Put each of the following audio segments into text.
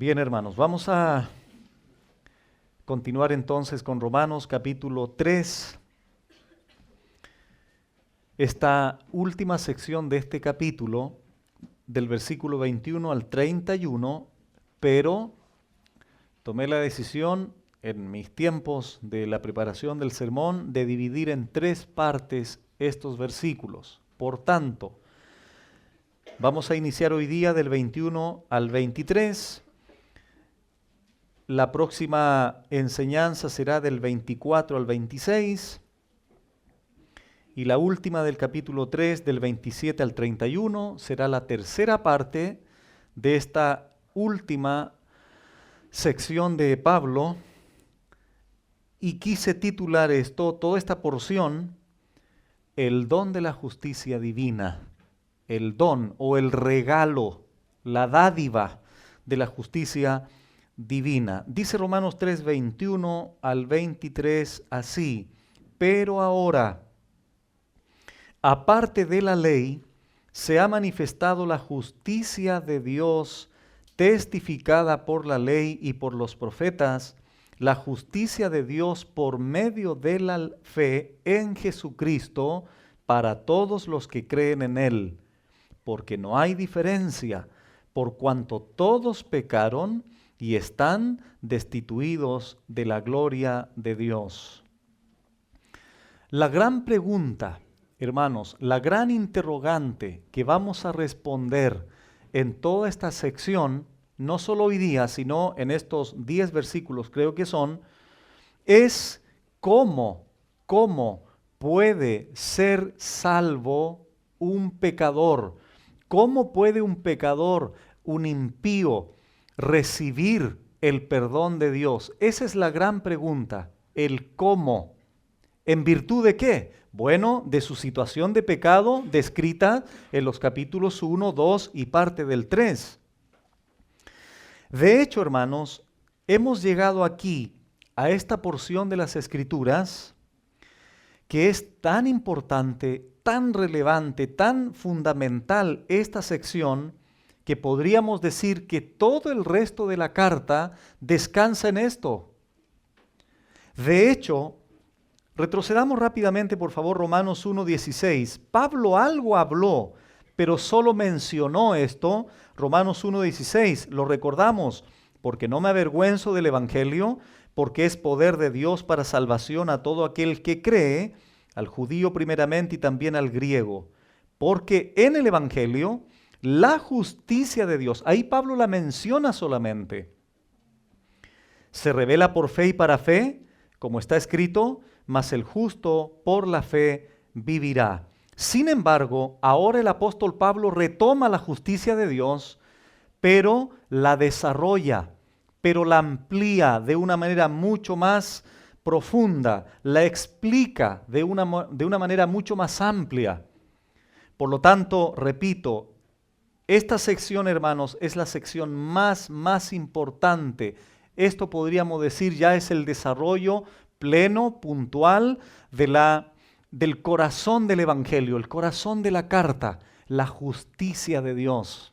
Bien, hermanos, vamos a continuar entonces con Romanos capítulo 3. Esta última sección de este capítulo, del versículo 21 al 31, pero tomé la decisión en mis tiempos de la preparación del sermón de dividir en tres partes estos versículos. Por tanto, vamos a iniciar hoy día del 21 al 23. La próxima enseñanza será del 24 al 26 y la última del capítulo 3 del 27 al 31 será la tercera parte de esta última sección de Pablo, y quise titular toda esta porción, el don de la justicia divina, el don o el regalo, la dádiva de la justicia divina. Dice Romanos 3, 21 al 23 así: pero ahora, aparte de la ley, se ha manifestado la justicia de Dios, testificada por la ley y por los profetas, la justicia de Dios por medio de la fe en Jesucristo para todos los que creen en Él, porque no hay diferencia, por cuanto todos pecaron y están destituidos de la gloria de Dios. La gran pregunta, hermanos, la gran interrogante que vamos a responder en toda esta sección, no solo hoy día, sino en estos 10 versículos creo que son, es cómo puede ser salvo un pecador. ¿Cómo puede un pecador, un impío, recibir el perdón de Dios? Esa es la gran pregunta, el cómo. ¿En virtud de qué? Bueno, de su situación de pecado descrita en los capítulos 1, 2 y parte del 3. De hecho, hermanos, hemos llegado aquí a esta porción de las Escrituras que es tan importante, tan relevante, tan fundamental esta sección, que podríamos decir que todo el resto de la carta descansa en esto. De hecho, retrocedamos rápidamente, por favor, Romanos 1:16. Pablo algo habló, pero solo mencionó esto. Romanos 1:16, lo recordamos: porque no me avergüenzo del Evangelio, porque es poder de Dios para salvación a todo aquel que cree, al judío primeramente y también al griego. Porque en el Evangelio la justicia de Dios, ahí Pablo la menciona solamente, se revela por fe y para fe, como está escrito: mas el justo por la fe vivirá. Sin embargo, ahora el apóstol Pablo retoma la justicia de Dios, pero la desarrolla, pero la amplía de una manera mucho más profunda, la explica de una manera mucho más amplia. Por lo tanto, repito, esta sección, hermanos, es la sección más importante. Esto podríamos decir ya es el desarrollo pleno, puntual, del corazón del Evangelio, el corazón de la carta, la justicia de Dios.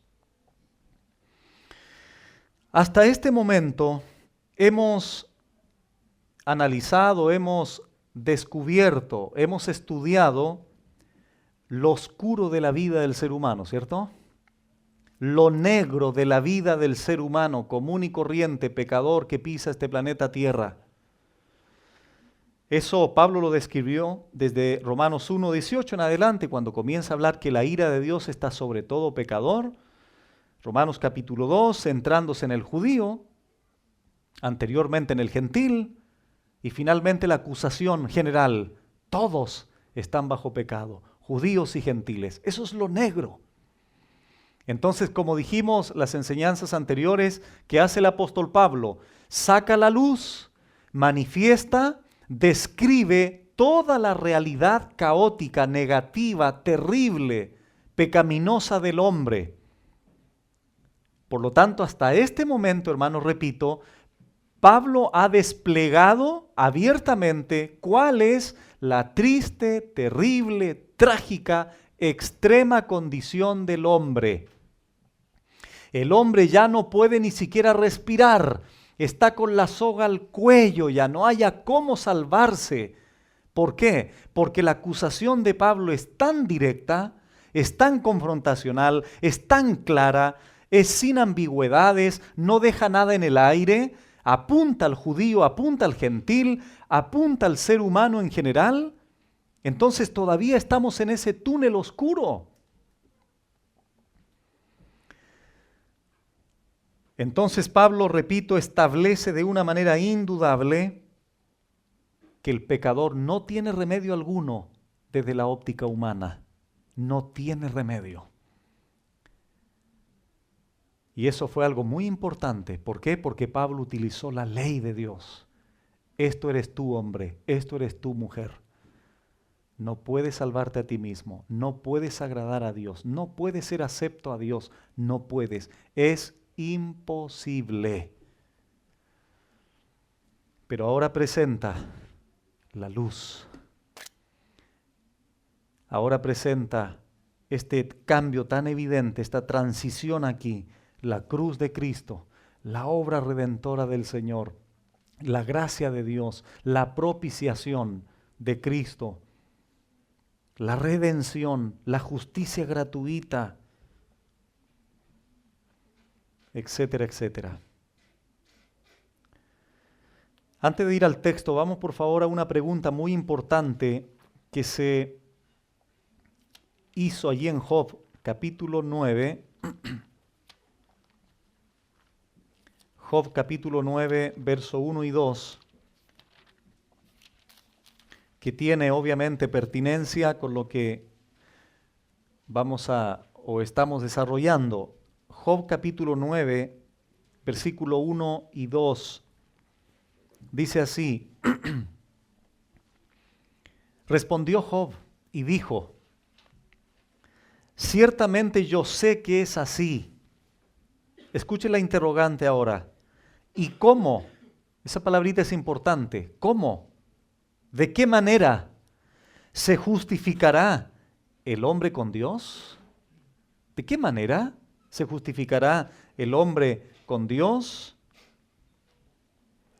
Hasta este momento hemos analizado, hemos descubierto, hemos estudiado lo oscuro de la vida del ser humano, ¿cierto? Lo negro de la vida del ser humano, común y corriente, pecador que pisa este planeta Tierra. Eso Pablo lo describió desde Romanos 1:18 en adelante, cuando comienza a hablar que la ira de Dios está sobre todo pecador. Romanos capítulo 2, centrándose en el judío, anteriormente en el gentil, y finalmente la acusación general: todos están bajo pecado, judíos y gentiles. Eso es lo negro. Entonces, como dijimos las enseñanzas anteriores, ¿qué hace el apóstol Pablo? Saca a la luz, manifiesta, describe toda la realidad caótica, negativa, terrible, pecaminosa del hombre. Por lo tanto, hasta este momento, hermanos, repito, Pablo ha desplegado abiertamente cuál es la triste, terrible, trágica, extrema condición del hombre. El hombre ya no puede ni siquiera respirar. Está con la soga al cuello, ya no haya cómo salvarse. ¿Por qué? Porque la acusación de Pablo es tan directa, es tan confrontacional, es tan clara, es sin ambigüedades, no deja nada en el aire, apunta al judío, apunta al gentil, apunta al ser humano en general. Entonces todavía estamos en ese túnel oscuro. Entonces Pablo, repito, establece de una manera indudable que el pecador no tiene remedio alguno desde la óptica humana. No tiene remedio. Y eso fue algo muy importante. ¿Por qué? Porque Pablo utilizó la ley de Dios. Esto eres tú, hombre. Esto eres tú, mujer. No puedes salvarte a ti mismo. No puedes agradar a Dios. No puedes ser acepto a Dios. No puedes. Es imposible. Pero ahora presenta la luz. Ahora presenta este cambio tan evidente, esta transición aquí, la cruz de Cristo, la obra redentora del Señor, la gracia de Dios, la propiciación de Cristo, la redención, la justicia gratuita, etcétera, etcétera. Antes de ir al texto, vamos por favor a una pregunta muy importante que se hizo allí en Job, capítulo 9. Job, capítulo 9, verso 1 y 2, que tiene obviamente pertinencia con lo que vamos a o estamos desarrollando. Job, capítulo 9, versículo 1 y 2, dice así: Respondió Job y dijo: ciertamente yo sé que es así. Escuche la interrogante ahora. ¿Y cómo? Esa palabrita es importante. ¿Cómo? ¿De qué manera se justificará el hombre con Dios? ¿De qué manera se justificará el hombre con Dios?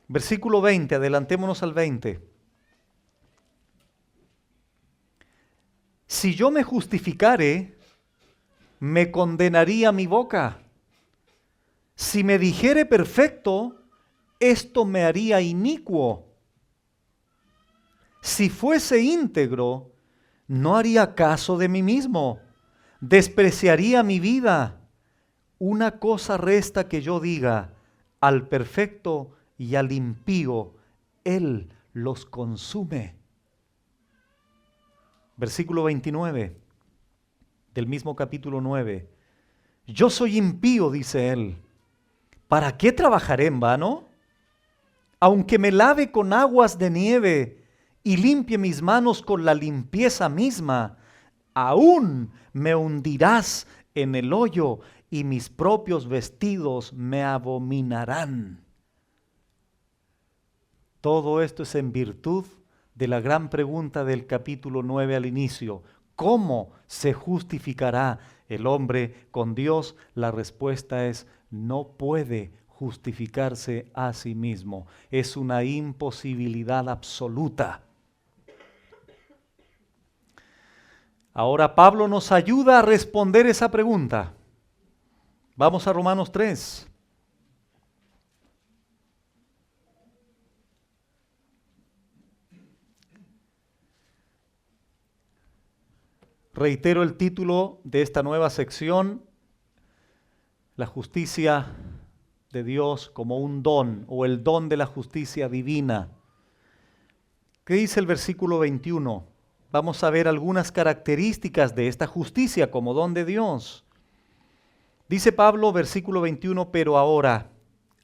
Versículo 20, adelantémonos al 20. Si yo me justificare, me condenaría mi boca. Si me dijere perfecto, esto me haría inicuo. Si fuese íntegro, no haría caso de mí mismo, despreciaría mi vida. Una cosa resta que yo diga: al perfecto y al impío, Él los consume. Versículo 29 del mismo capítulo 9. Yo soy impío, dice él. ¿Para qué trabajaré en vano? Aunque me lave con aguas de nieve y limpie mis manos con la limpieza misma, aún me hundirás en el hoyo y mis propios vestidos me abominarán. Todo esto es en virtud de la gran pregunta del capítulo 9 al inicio. ¿Cómo se justificará el hombre con Dios? La respuesta es: no puede justificarse a sí mismo. Es una imposibilidad absoluta. Ahora Pablo nos ayuda a responder esa pregunta. Vamos a Romanos 3. Reitero el título de esta nueva sección: la justicia de Dios como un don, o el don de la justicia divina. ¿Qué dice el versículo 21? Vamos a ver algunas características de esta justicia como don de Dios. Dice Pablo, versículo 21, pero ahora,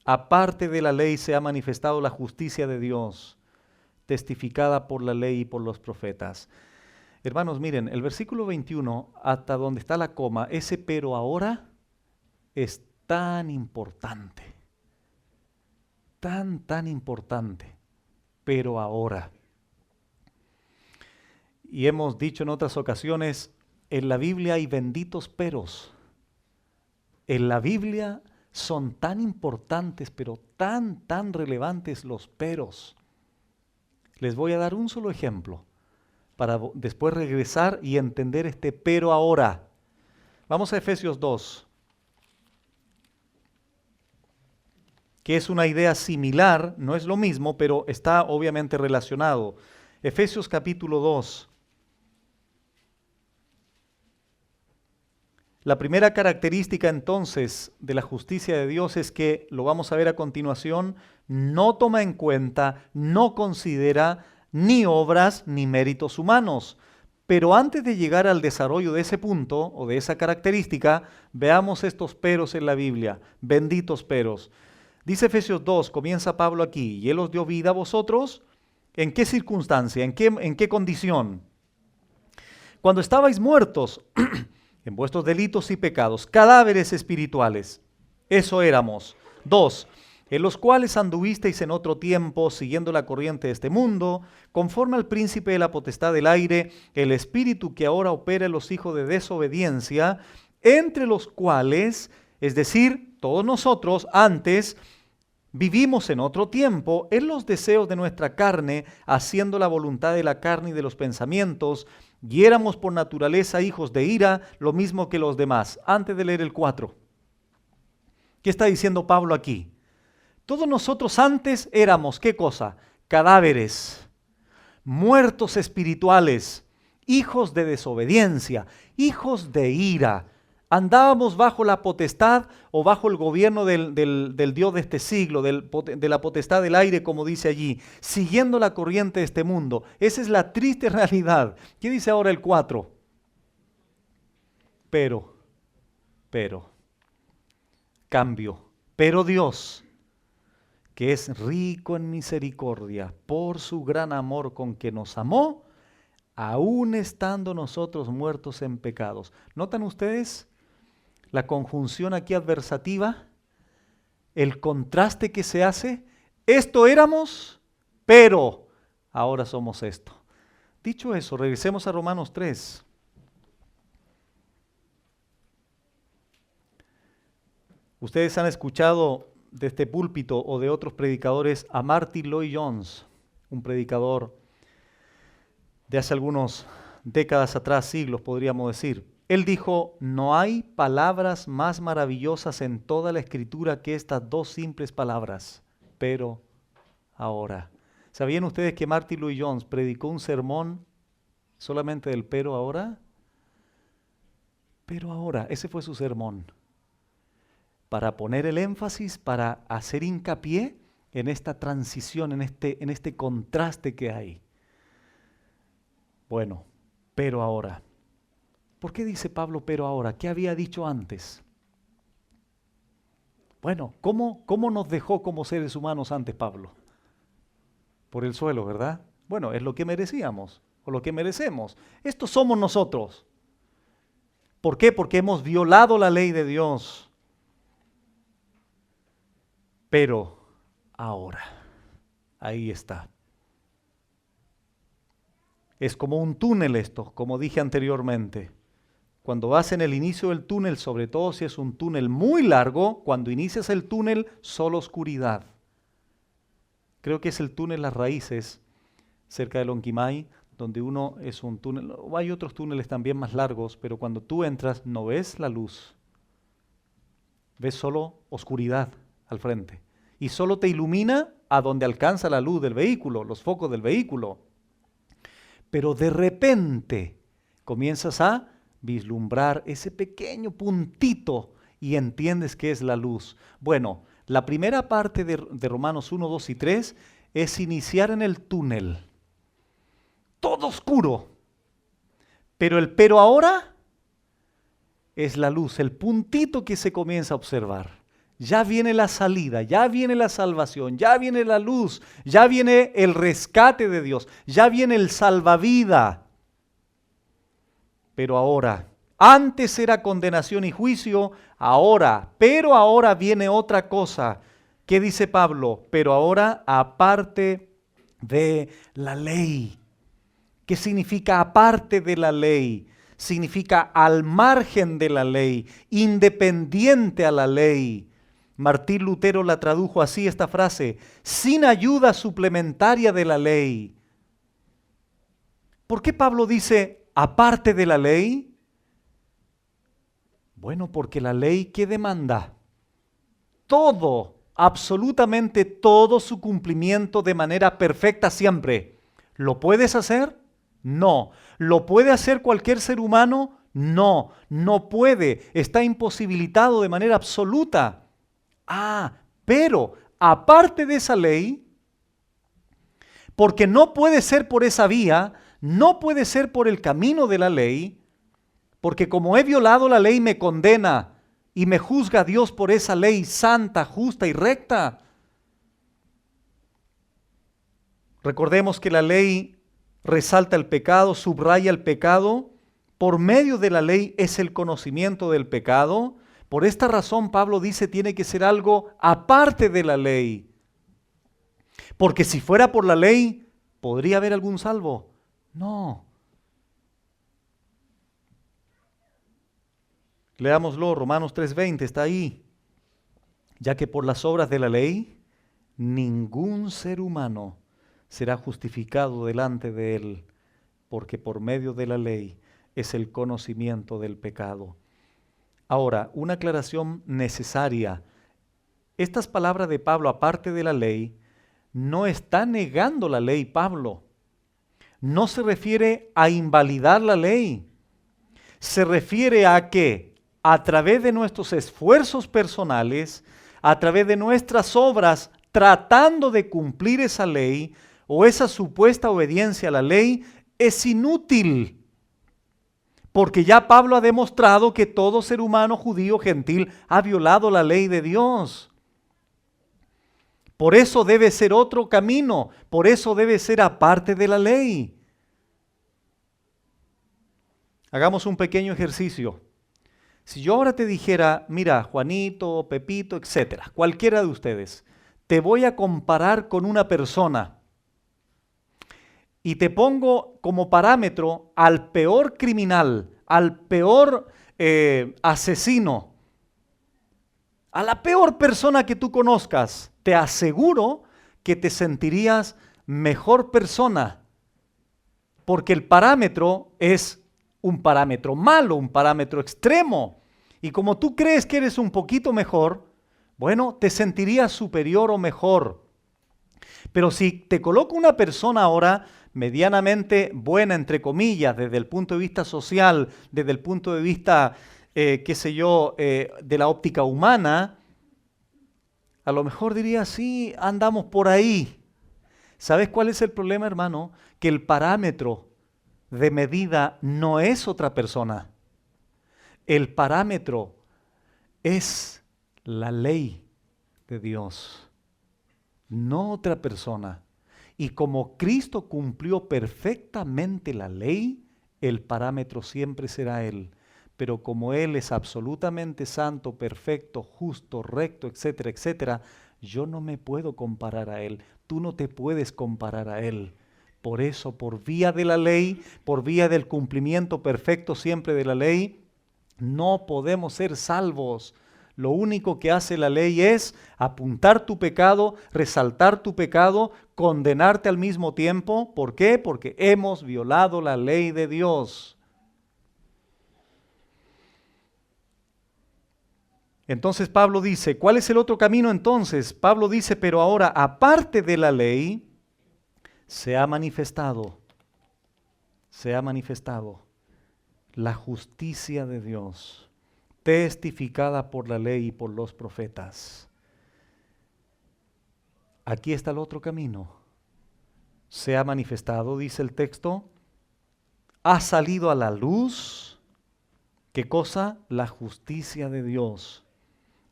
aparte de la ley, se ha manifestado la justicia de Dios, testificada por la ley y por los profetas. Hermanos, miren, el versículo 21, hasta donde está la coma, ese pero ahora es tan importante, tan importante, pero ahora. Y hemos dicho en otras ocasiones, en la Biblia hay benditos peros. En la Biblia son tan importantes, pero tan relevantes los peros. Les voy a dar un solo ejemplo para después regresar y entender este pero ahora. Vamos a Efesios 2, que es una idea similar, no es lo mismo, pero está obviamente relacionado. Efesios capítulo 2. La primera característica entonces de la justicia de Dios es que, lo vamos a ver a continuación, no toma en cuenta, no considera ni obras ni méritos humanos. Pero antes de llegar al desarrollo de ese punto o de esa característica, veamos estos peros en la Biblia, benditos peros. Dice Efesios 2, comienza Pablo aquí, y Él os dio vida a vosotros, ¿en qué circunstancia? ¿En qué condición? Cuando estabais muertos en vuestros delitos y pecados, cadáveres espirituales, eso éramos. 2, en los cuales anduvisteis en otro tiempo, siguiendo la corriente de este mundo, conforme al príncipe de la potestad del aire, el espíritu que ahora opera en los hijos de desobediencia, entre los cuales, es decir, todos nosotros antes, vivimos en otro tiempo en los deseos de nuestra carne, haciendo la voluntad de la carne y de los pensamientos, y éramos por naturaleza hijos de ira, lo mismo que los demás. Antes de leer el 4, ¿qué está diciendo Pablo aquí? Todos nosotros antes éramos, ¿qué cosa? Cadáveres, muertos espirituales, hijos de desobediencia, hijos de ira. Andábamos bajo la potestad o bajo el gobierno del Dios de este siglo, de la potestad del aire, como dice allí, siguiendo la corriente de este mundo. Esa es la triste realidad. ¿Qué dice ahora el 4? Pero, cambio, pero Dios, que es rico en misericordia, por su gran amor con que nos amó, aún estando nosotros muertos en pecados. ¿Notan ustedes la conjunción aquí adversativa? El contraste que se hace. Esto éramos, pero ahora somos esto. Dicho eso, regresemos a Romanos 3. Ustedes han escuchado de este púlpito o de otros predicadores a Martyn Lloyd-Jones, un predicador de hace algunas décadas atrás, siglos podríamos decir. Él dijo, no hay palabras más maravillosas en toda la Escritura que estas dos simples palabras, pero ahora. ¿Sabían ustedes que Martyn Lloyd-Jones predicó un sermón solamente del pero ahora? Pero ahora, ese fue su sermón. Para poner el énfasis, para hacer hincapié en esta transición, en este contraste que hay. Bueno, pero ahora. ¿Por qué dice Pablo pero ahora? ¿Qué había dicho antes? Bueno, ¿cómo nos dejó como seres humanos antes Pablo? Por el suelo, ¿verdad? Bueno, es lo que merecíamos, o lo que merecemos. Estos somos nosotros. ¿Por qué? Porque hemos violado la ley de Dios. Pero ahora, ahí está. Es como un túnel esto, como dije anteriormente. Cuando vas en el inicio del túnel, sobre todo si es un túnel muy largo, cuando inicias el túnel, solo oscuridad. Creo que es el túnel Las Raíces, cerca de Lonquimay, donde uno es un túnel. Hay otros túneles también más largos, pero cuando tú entras no ves la luz. Ves solo oscuridad al frente. Y solo te ilumina a donde alcanza la luz del vehículo, los focos del vehículo. Pero de repente comienzas a vislumbrar ese pequeño puntito y entiendes que es la luz. Bueno, la primera parte de Romanos 1, 2 y 3 es iniciar en el túnel. Todo oscuro. Pero ahora es la luz, el puntito que se comienza a observar. Ya viene la salida, ya viene la salvación, ya viene la luz, ya viene el rescate de Dios, ya viene el salvavida. Pero ahora, antes era condenación y juicio, pero ahora viene otra cosa. ¿Qué dice Pablo? Pero ahora aparte de la ley. ¿Qué significa aparte de la ley? significa al margen de la ley, independiente a la ley. Martín Lutero la tradujo así, esta frase: sin ayuda suplementaria de la ley. ¿Por qué Pablo dice aparte de la ley? Bueno, porque la ley, ¿qué demanda? Todo, absolutamente todo su cumplimiento de manera perfecta siempre. ¿Lo puedes hacer? No. ¿Lo puede hacer cualquier ser humano? No, no puede. Está imposibilitado de manera absoluta. Pero aparte de esa ley, porque no puede ser por esa vía, no puede ser por el camino de la ley, porque como he violado la ley me condena y me juzga Dios por esa ley santa, justa y recta. Recordemos que la ley resalta el pecado, subraya el pecado. Por medio de la ley es el conocimiento del pecado. Por esta razón Pablo dice tiene que ser algo aparte de la ley. Porque si fuera por la ley, ¿podría haber algún salvo? No. Leámoslo, Romanos 3:20, está ahí. Ya que por las obras de la ley, ningún ser humano será justificado delante de él, porque por medio de la ley es el conocimiento del pecado. Ahora, una aclaración necesaria. Estas palabras de Pablo, aparte de la ley, no está negando la ley Pablo. No se refiere a invalidar la ley. Se refiere a que a través de nuestros esfuerzos personales, a través de nuestras obras, tratando de cumplir esa ley o esa supuesta obediencia a la ley, es inútil. Porque ya Pablo ha demostrado que todo ser humano, judío, gentil, ha violado la ley de Dios. Por eso debe ser otro camino, por eso debe ser aparte de la ley. Hagamos un pequeño ejercicio. Si yo ahora te dijera, mira, Juanito, Pepito, etcétera, cualquiera de ustedes, te voy a comparar con una persona y te pongo como parámetro al peor criminal, al peor asesino, a la peor persona que tú conozcas, te aseguro que te sentirías mejor persona, porque el parámetro es un parámetro malo, un parámetro extremo. Y como tú crees que eres un poquito mejor, bueno, te sentirías superior o mejor. Pero si te coloco una persona ahora medianamente buena, entre comillas, desde el punto de vista social, desde el punto de vista, de la óptica humana, a lo mejor diría, sí, andamos por ahí. ¿Sabes cuál es el problema, hermano? Que el parámetro de medida no es otra persona. El parámetro es la ley de Dios, no otra persona. Y como Cristo cumplió perfectamente la ley, el parámetro siempre será Él. Pero como Él es absolutamente santo, perfecto, justo, recto, etcétera, etcétera, yo no me puedo comparar a Él. Tú no te puedes comparar a Él. Por eso, por vía de la ley, por vía del cumplimiento perfecto siempre de la ley, no podemos ser salvos. Lo único que hace la ley es apuntar tu pecado, resaltar tu pecado, condenarte al mismo tiempo. ¿Por qué? Porque hemos violado la ley de Dios. Entonces Pablo dice, ¿cuál es el otro camino entonces? Pablo dice, pero ahora, aparte de la ley, se ha manifestado la justicia de Dios, testificada por la ley y por los profetas. Aquí está el otro camino. Se ha manifestado, dice el texto, ha salido a la luz. ¿Qué cosa? La justicia de Dios.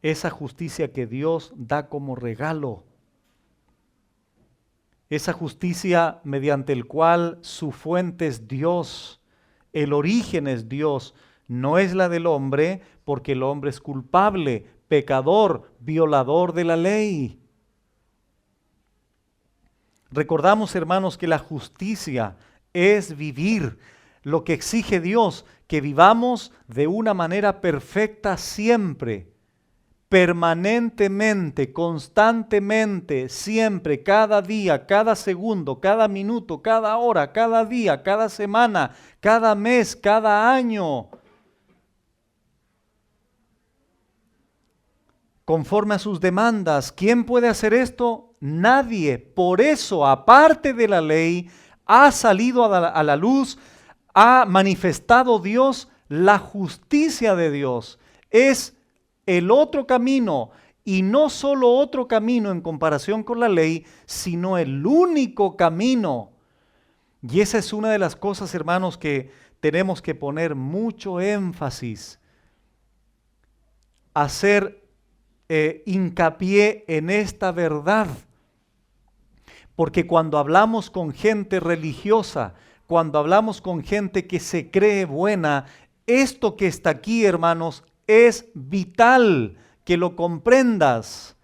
Esa justicia que Dios da como regalo. Esa justicia mediante el cual su fuente es Dios, el origen es Dios, no es la del hombre, porque el hombre es culpable, pecador, violador de la ley. Recordamos, hermanos, que la justicia es vivir lo que exige Dios, que vivamos de una manera perfecta siempre, permanentemente, constantemente, siempre, cada día, cada segundo, cada minuto, cada hora, cada día, cada semana, cada mes, cada año, conforme a sus demandas. ¿Quién puede hacer esto? Nadie. Por eso, aparte de la ley, ha salido a la luz, ha manifestado Dios la justicia de Dios. Es el otro camino, y no solo otro camino en comparación con la ley, sino el único camino. Y esa es una de las cosas, hermanos, que tenemos que poner mucho énfasis, hacer hincapié en esta verdad. Porque cuando hablamos con gente religiosa, cuando hablamos con gente que se cree buena, esto que está aquí, hermanos, es vital que lo comprendas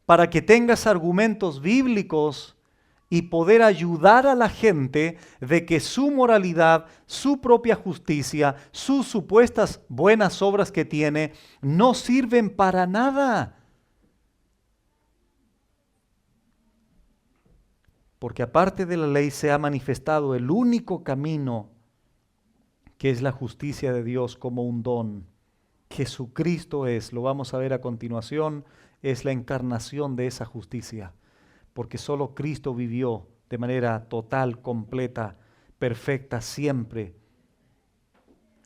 para que tengas argumentos bíblicos y poder ayudar a la gente de que su moralidad, su propia justicia, sus supuestas buenas obras que tiene, no sirven para nada. Porque aparte de la ley se ha manifestado el único camino, que es la justicia de Dios como un don. Jesucristo es, lo vamos a ver a continuación, es la encarnación de esa justicia, porque solo Cristo vivió de manera total, completa, perfecta, siempre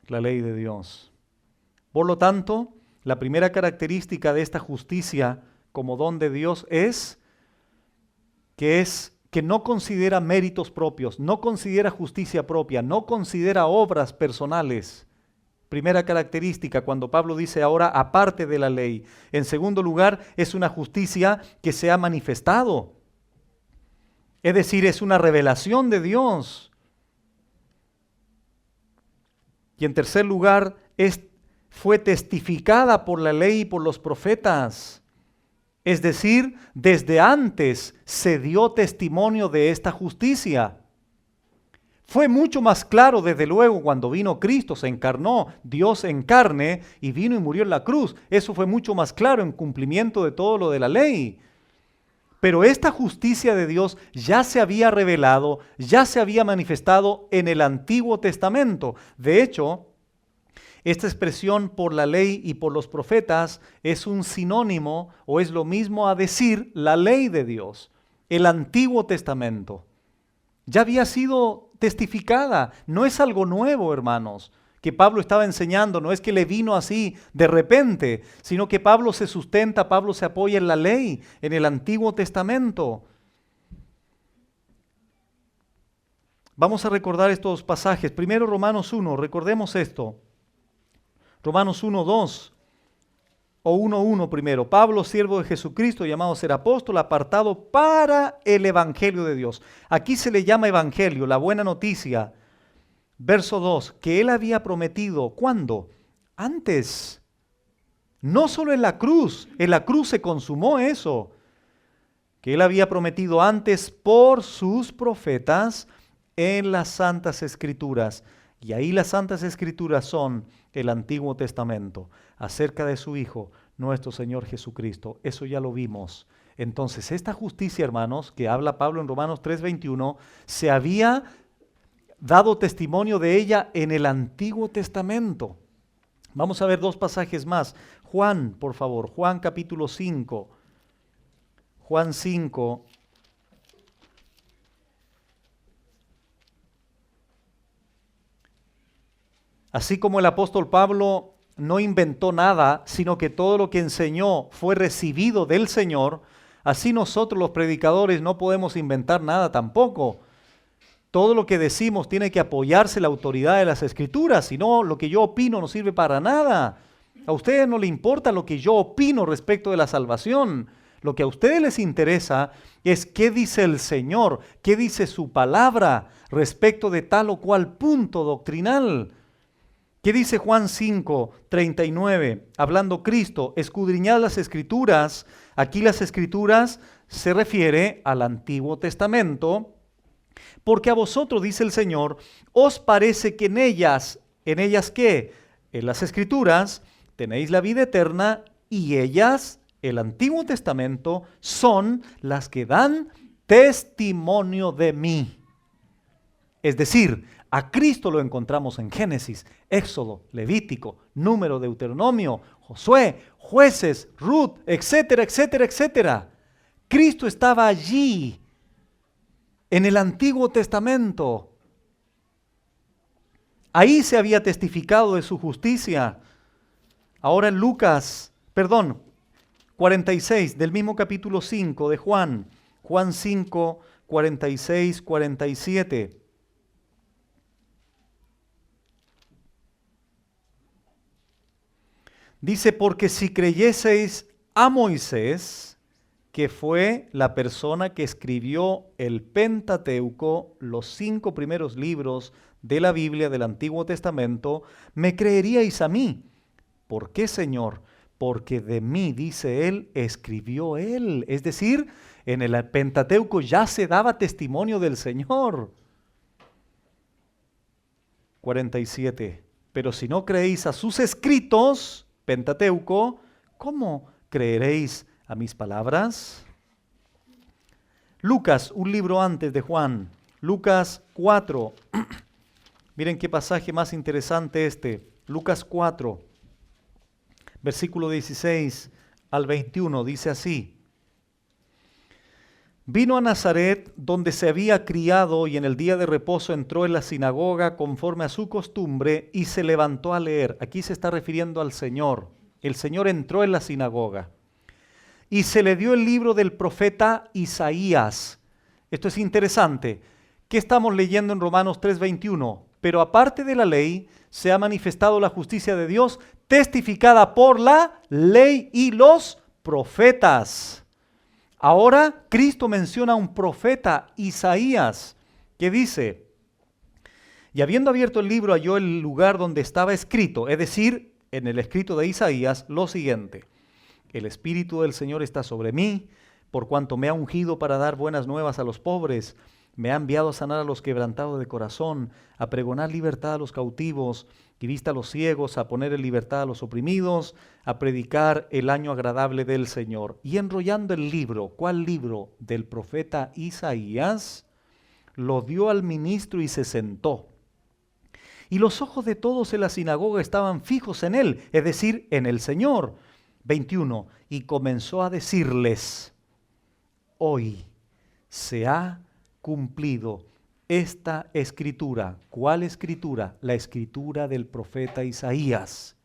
la ley de Dios. Por lo tanto, la primera característica de esta justicia como don de Dios es que no considera méritos propios, no considera justicia propia, no considera obras personales. Primera característica cuando Pablo dice ahora aparte de la ley. En segundo lugar, es una justicia que se ha manifestado. Es decir, es una revelación de Dios. Y en tercer lugar, fue testificada por la ley y por los profetas. Es decir, desde antes se dio testimonio de esta justicia. Fue mucho más claro, desde luego, cuando vino Cristo, se encarnó, Dios en carne, y vino y murió en la cruz. Eso fue mucho más claro en cumplimiento de todo lo de la ley. Pero esta justicia de Dios ya se había revelado, ya se había manifestado en el Antiguo Testamento. De hecho, esta expresión por la ley y por los profetas es un sinónimo o es lo mismo a decir la ley de Dios, el Antiguo Testamento. Ya había sido testificada, no es algo nuevo, hermanos, que Pablo estaba enseñando, no es que le vino así de repente, sino que Pablo se sustenta, Pablo se apoya en la ley, en el Antiguo Testamento. Vamos a recordar estos pasajes. Primero Romanos 1, recordemos esto. Romanos 1:2 o 1:1 primero. Pablo, siervo de Jesucristo, llamado a ser apóstol, apartado para el evangelio de Dios. Aquí se le llama evangelio, la buena noticia. Verso 2, que él había prometido, ¿cuándo? Antes. No solo en la cruz se consumó eso. Que él había prometido antes por sus profetas en las Santas Escrituras. Y ahí las Santas Escrituras son el Antiguo Testamento, acerca de su Hijo, nuestro Señor Jesucristo. Eso ya lo vimos. Entonces, esta justicia, hermanos, que habla Pablo en Romanos 3:21, se había dado testimonio de ella en el Antiguo Testamento. Vamos a ver dos pasajes más. Juan, por favor, Juan capítulo 5. Juan 5. Así como el apóstol Pablo no inventó nada, sino que todo lo que enseñó fue recibido del Señor, así nosotros los predicadores no podemos inventar nada tampoco. Todo lo que decimos tiene que apoyarse en la autoridad de las Escrituras, si no, lo que yo opino no sirve para nada. A ustedes no les importa lo que yo opino respecto de la salvación. Lo que a ustedes les interesa es qué dice el Señor, qué dice su palabra respecto de tal o cual punto doctrinal. ¿Qué dice Juan 5:39? Hablando Cristo, escudriñad las Escrituras. Aquí las Escrituras se refiere al Antiguo Testamento, Porque a vosotros, dice el Señor, os parece que ¿en ellas qué? En las Escrituras tenéis la vida eterna y ellas, el Antiguo Testamento, son las que dan testimonio de mí. Es decir, a Cristo lo encontramos en Génesis, Éxodo, Levítico, Número, Deuteronomio, Josué, Jueces, Ruth, etcétera, etcétera, etcétera. Cristo estaba allí en el Antiguo Testamento. Ahí se había testificado de su justicia. Ahora en Lucas, 46 del mismo capítulo 5 de Juan, Juan 5, 46, 47. Dice, porque si creyeseis a Moisés, que fue la persona que escribió el Pentateuco, los 5 primeros libros de la Biblia del Antiguo Testamento, me creeríais a mí. ¿Por qué, Señor? Porque de mí, dice él, escribió él. Es decir, en el Pentateuco ya se daba testimonio del Señor. 47. Pero si no creéis a sus escritos, Pentateuco, ¿cómo creeréis a mis palabras? Lucas, un libro antes de Juan, Lucas 4. Miren qué pasaje más interesante este. Lucas 4, versículo 16 al 21, dice así. Vino a Nazaret, donde se había criado, y en el día de reposo entró en la sinagoga conforme a su costumbre y se levantó a leer. Aquí se está refiriendo al Señor. El Señor entró en la sinagoga y se le dio el libro del profeta Isaías. Esto es interesante. ¿Qué estamos leyendo en Romanos 3:21? Pero aparte de la ley, se ha manifestado la justicia de Dios, testificada por la ley y los profetas. Ahora Cristo menciona a un profeta, Isaías, que dice, y habiendo abierto el libro halló el lugar donde estaba escrito, es decir, en el escrito de Isaías, lo siguiente: el Espíritu del Señor está sobre mí, por cuanto me ha ungido para dar buenas nuevas a los pobres, me ha enviado a sanar a los quebrantados de corazón, a pregonar libertad a los cautivos y vista a los ciegos, a poner en libertad a los oprimidos, a predicar el año agradable del Señor. Y enrollando el libro, ¿cuál libro? Del profeta Isaías, lo dio al ministro y se sentó. Y los ojos de todos en la sinagoga estaban fijos en él, es decir, en el Señor. 21. Y comenzó a decirles, hoy se ha cumplido esta escritura. ¿Cuál escritura? La escritura del profeta Isaías,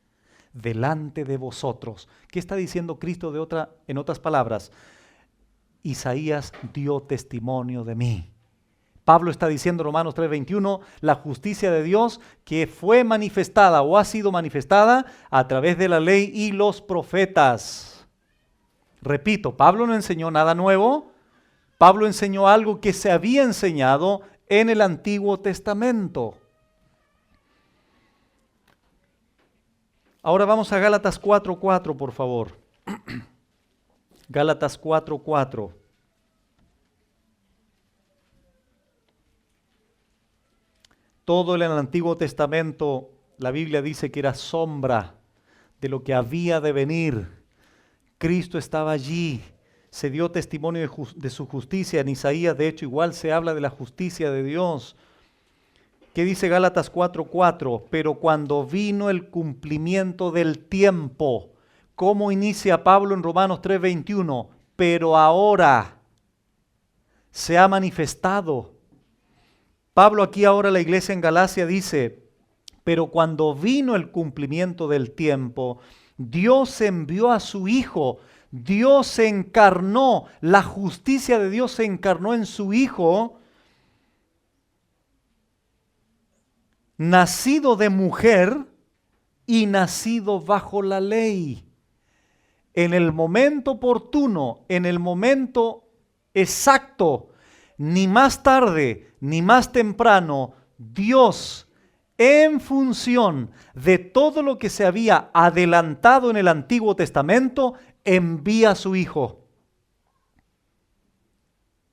delante de vosotros. ¿Qué está diciendo Cristo en otras palabras? Isaías dio testimonio de mí. Pablo está diciendo en Romanos 3:21, la justicia de Dios que fue manifestada o ha sido manifestada a través de la ley y los profetas. Repito, Pablo no enseñó nada nuevo. Pablo enseñó algo que se había enseñado en el Antiguo Testamento. Ahora vamos a Gálatas 4:4, por favor. Gálatas 4:4. Todo en el Antiguo Testamento, la Biblia dice que era sombra de lo que había de venir. Cristo estaba allí. Se dio testimonio de su justicia. En Isaías, de hecho, igual se habla de la justicia de Dios. ¿Qué dice Gálatas 4:4? Pero cuando vino el cumplimiento del tiempo, ¿cómo inicia Pablo en Romanos 3:21? Pero ahora se ha manifestado. Pablo aquí ahora, la iglesia en Galacia dice, pero cuando vino el cumplimiento del tiempo, Dios envió a su Hijo. Dios se encarnó, la justicia de Dios se encarnó en su Hijo, nacido de mujer y nacido bajo la ley. En el momento oportuno, en el momento exacto, ni más tarde ni más temprano, Dios, en función de todo lo que se había adelantado en el Antiguo Testamento, envía a su Hijo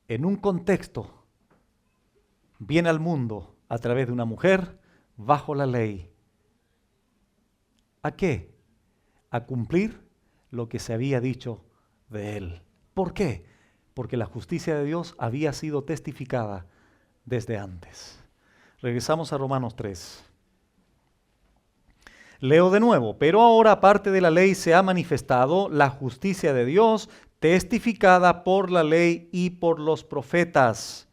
en un contexto viene al mundo a través de una mujer bajo la ley. ¿A qué? A cumplir lo que se había dicho de él. ¿Por qué? Porque la justicia de Dios había sido testificada desde antes. Regresamos a Romanos 3. Leo de nuevo. Pero ahora, aparte de la ley, se ha manifestado la justicia de Dios, testificada por la ley y por los profetas.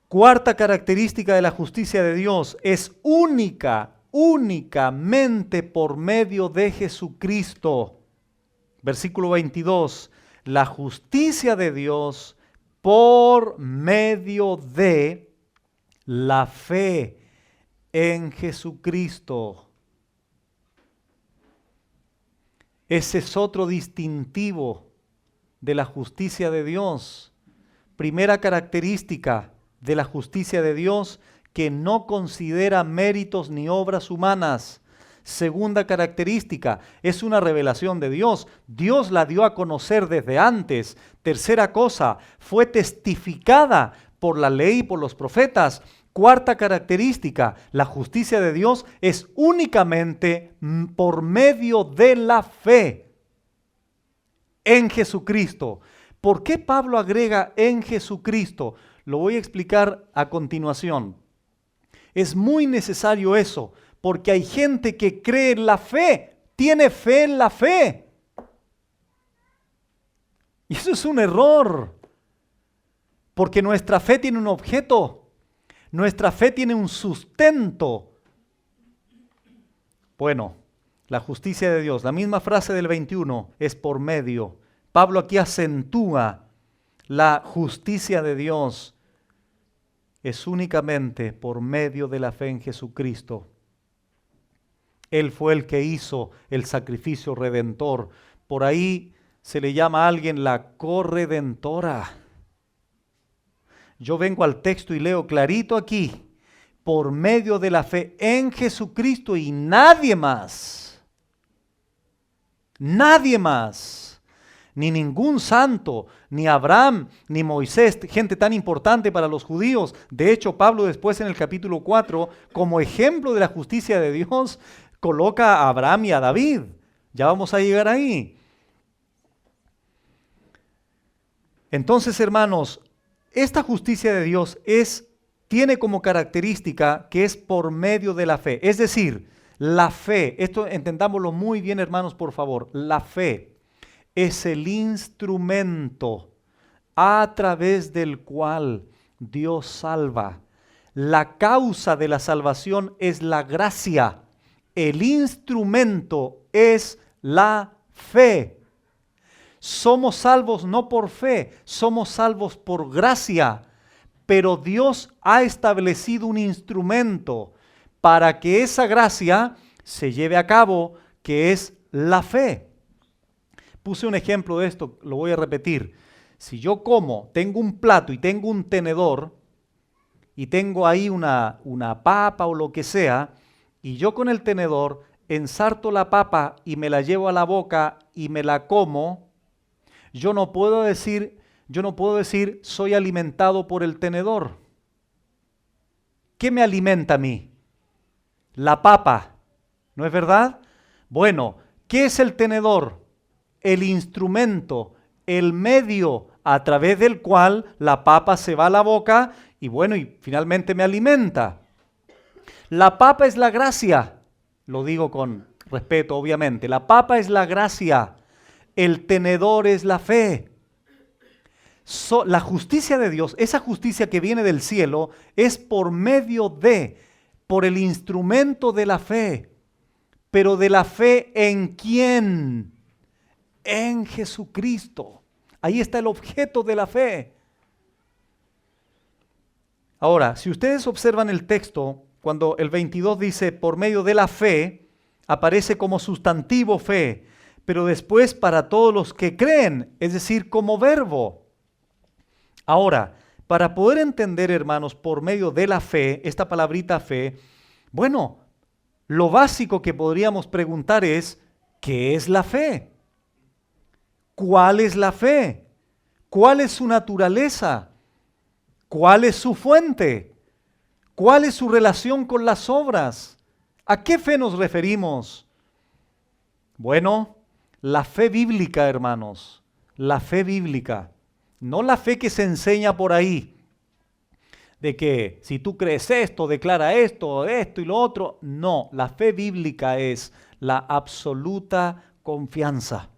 Cuarta característica de la justicia de Dios: es únicamente por medio de Jesucristo. Versículo 22. La justicia de Dios por medio de la fe en Jesucristo. Ese es otro distintivo de la justicia de Dios. Primera característica de la justicia de Dios, que no considera méritos ni obras humanas. Segunda característica, es una revelación de Dios. Dios la dio a conocer desde antes. Tercera cosa, fue testificada por la ley y por los profetas. Cuarta característica, la justicia de Dios es únicamente por medio de la fe en Jesucristo. ¿Por qué Pablo agrega en Jesucristo? Lo voy a explicar a continuación. Es muy necesario eso, porque hay gente que cree en la fe, tiene fe en la fe. Y eso es un error, porque nuestra fe tiene un objeto, nuestra fe tiene un sustento. Bueno, la justicia de Dios, la misma frase del 21, es por medio. Pablo aquí acentúa la justicia de Dios. Es únicamente por medio de la fe en Jesucristo. Él fue el que hizo el sacrificio redentor. Por ahí se le llama a alguien la corredentora. Yo vengo al texto y leo clarito aquí, por medio de la fe en Jesucristo y nadie más. Nadie más. Ni ningún santo, ni Abraham, ni Moisés, gente tan importante para los judíos. De hecho, Pablo después en el capítulo 4, como ejemplo de la justicia de Dios, coloca a Abraham y a David. Ya vamos a llegar ahí. Entonces, hermanos, esta justicia de Dios tiene como característica que es por medio de la fe. Es decir, la fe, esto entendámoslo muy bien, hermanos, por favor. La fe es el instrumento a través del cual Dios salva. La causa de la salvación es la gracia. El instrumento es la fe. Somos salvos no por fe, somos salvos por gracia. Pero Dios ha establecido un instrumento para que esa gracia se lleve a cabo, que es la fe. Puse un ejemplo de esto, lo voy a repetir. Si yo tengo un plato y tengo un tenedor, y tengo ahí una papa o lo que sea, y yo con el tenedor ensarto la papa y me la llevo a la boca y me la como, yo no puedo decir soy alimentado por el tenedor. ¿Qué me alimenta a mí? La papa, ¿no es verdad? Bueno, ¿qué es el tenedor? El instrumento, el medio a través del cual la papa se va a la boca y finalmente me alimenta. La papa es la gracia, lo digo con respeto obviamente, la papa es la gracia, el tenedor es la fe. La justicia de Dios, esa justicia que viene del cielo, es por el instrumento de la fe. Pero de la fe ¿en quién? En Jesucristo. Ahí está el objeto de la fe. Ahora, si ustedes observan el texto, cuando el 22 dice por medio de la fe, aparece como sustantivo fe, pero después para todos los que creen, es decir, como verbo. Ahora, para poder entender, hermanos, por medio de la fe, esta palabrita fe, lo básico que podríamos preguntar es, ¿qué es la fe? ¿Cuál es la fe? ¿Cuál es su naturaleza? ¿Cuál es su fuente? ¿Cuál es su relación con las obras? ¿A qué fe nos referimos? Bueno, la fe bíblica, hermanos, la fe bíblica, no la fe que se enseña por ahí, de que si tú crees esto, declara esto y lo otro. No, la fe bíblica es la absoluta confianza,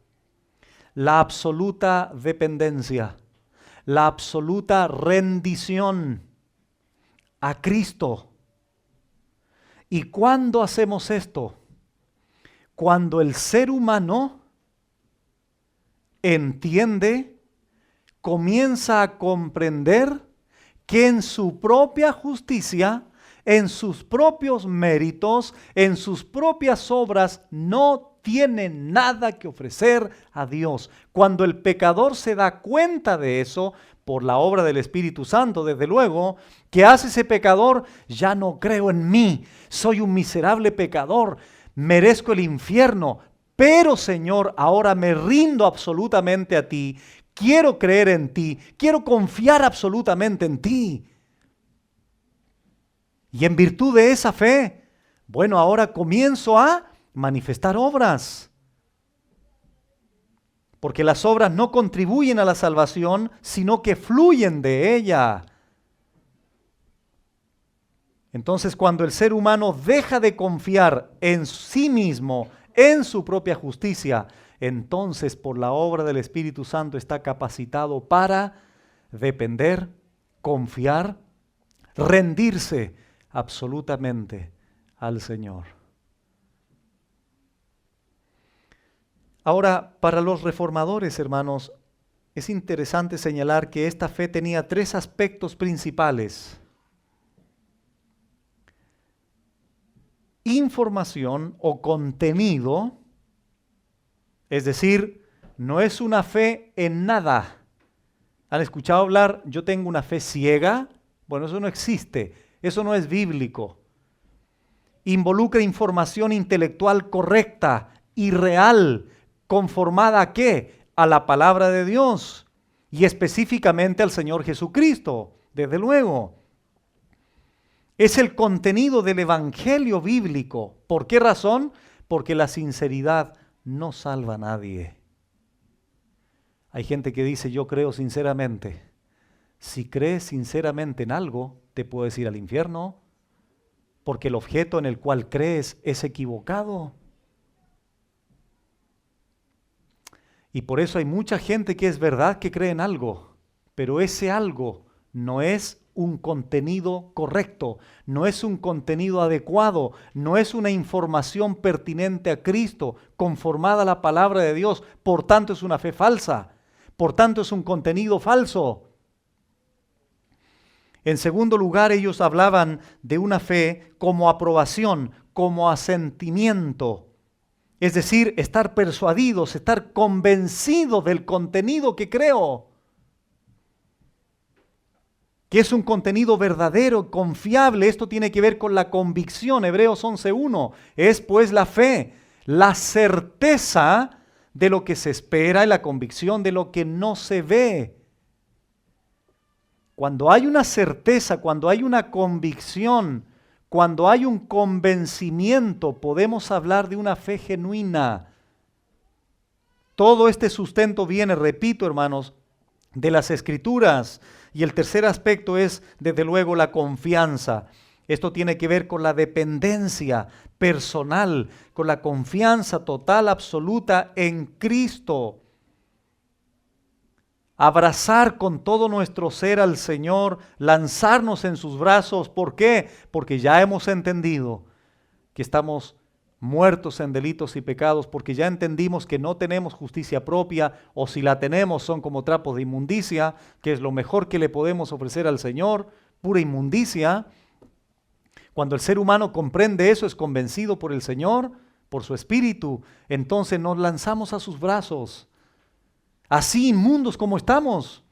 la absoluta dependencia, la absoluta rendición a Cristo. ¿Y cuándo hacemos esto? Cuando el ser humano entiende, comienza a comprender que en su propia justicia, en sus propios méritos, en sus propias obras, no tiene nada que ofrecer a Dios. Cuando el pecador se da cuenta de eso, por la obra del Espíritu Santo, desde luego, ¿qué hace ese pecador? Ya no creo en mí, soy un miserable pecador, merezco el infierno, pero Señor, ahora me rindo absolutamente a ti, quiero creer en ti, quiero confiar absolutamente en ti. Y en virtud de esa fe, bueno, ahora comienzo a manifestar obras. Porque las obras no contribuyen a la salvación, sino que fluyen de ella. Entonces, cuando el ser humano deja de confiar en sí mismo, en su propia justicia, entonces por la obra del Espíritu Santo está capacitado para depender, confiar, rendirse absolutamente al Señor. Ahora, para los reformadores, hermanos, es interesante señalar que esta fe tenía tres aspectos principales: información o contenido, es decir, no es una fe en nada. ¿Han escuchado hablar, yo tengo una fe ciega? Bueno, eso no existe, eso no es bíblico. Involucra información intelectual correcta y real, ¿conformada a qué? A la palabra de Dios y específicamente al Señor Jesucristo, desde luego. Es el contenido del evangelio bíblico. ¿Por qué razón? Porque la sinceridad no salva a nadie. Hay gente que dice, yo creo sinceramente. Si crees sinceramente en algo, te puedes ir al infierno, porque el objeto en el cual crees es equivocado. Y por eso hay mucha gente que es verdad que cree en algo, pero ese algo no es un contenido correcto, no es un contenido adecuado, no es una información pertinente a Cristo, conformada a la palabra de Dios, por tanto es una fe falsa, por tanto es un contenido falso. En segundo lugar, ellos hablaban de una fe como aprobación, como asentimiento. Es decir, estar persuadidos, estar convencidos del contenido que creo. Que es un contenido verdadero, confiable. Esto tiene que ver con la convicción. Hebreos 11:1. Es pues la fe, la certeza de lo que se espera y la convicción de lo que no se ve. Cuando hay una certeza, cuando hay una convicción, cuando hay un convencimiento, podemos hablar de una fe genuina. Todo este sustento viene, repito, hermanos, de las Escrituras. Y el tercer aspecto es, desde luego, la confianza. Esto tiene que ver con la dependencia personal, con la confianza total, absoluta en Cristo. Abrazar con todo nuestro ser al Señor, lanzarnos en sus brazos. ¿Por qué? Porque ya hemos entendido que estamos muertos en delitos y pecados, porque ya entendimos que no tenemos justicia propia, o si la tenemos son como trapos de inmundicia, que es lo mejor que le podemos ofrecer al Señor, pura inmundicia. Cuando el ser humano comprende eso, es convencido por el Señor, por su Espíritu, entonces nos lanzamos a sus brazos. Así inmundos como estamos,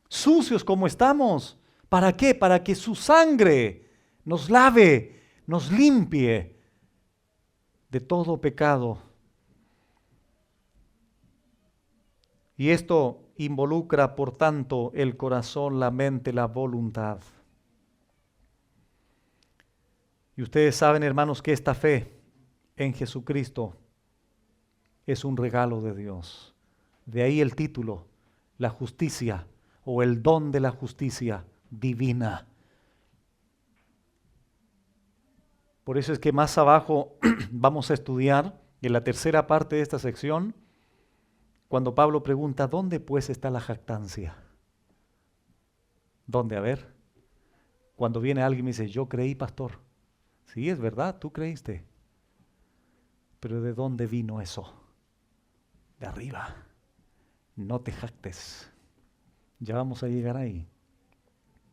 sucios como estamos. ¿Para qué? Para que su sangre nos lave, nos limpie de todo pecado. Y esto involucra, por tanto, el corazón, la mente, la voluntad. Y ustedes saben, hermanos, que esta fe en Jesucristo es un regalo de Dios. De ahí el título, la justicia o el don de la justicia divina. Por eso es que más abajo vamos a estudiar, en la tercera parte de esta sección, cuando Pablo pregunta, ¿dónde pues está la jactancia? ¿Dónde? A ver. Cuando viene alguien y me dice, yo creí, pastor. Sí, es verdad, tú creíste. Pero ¿de dónde vino eso? De arriba. No te jactes. Ya vamos a llegar ahí.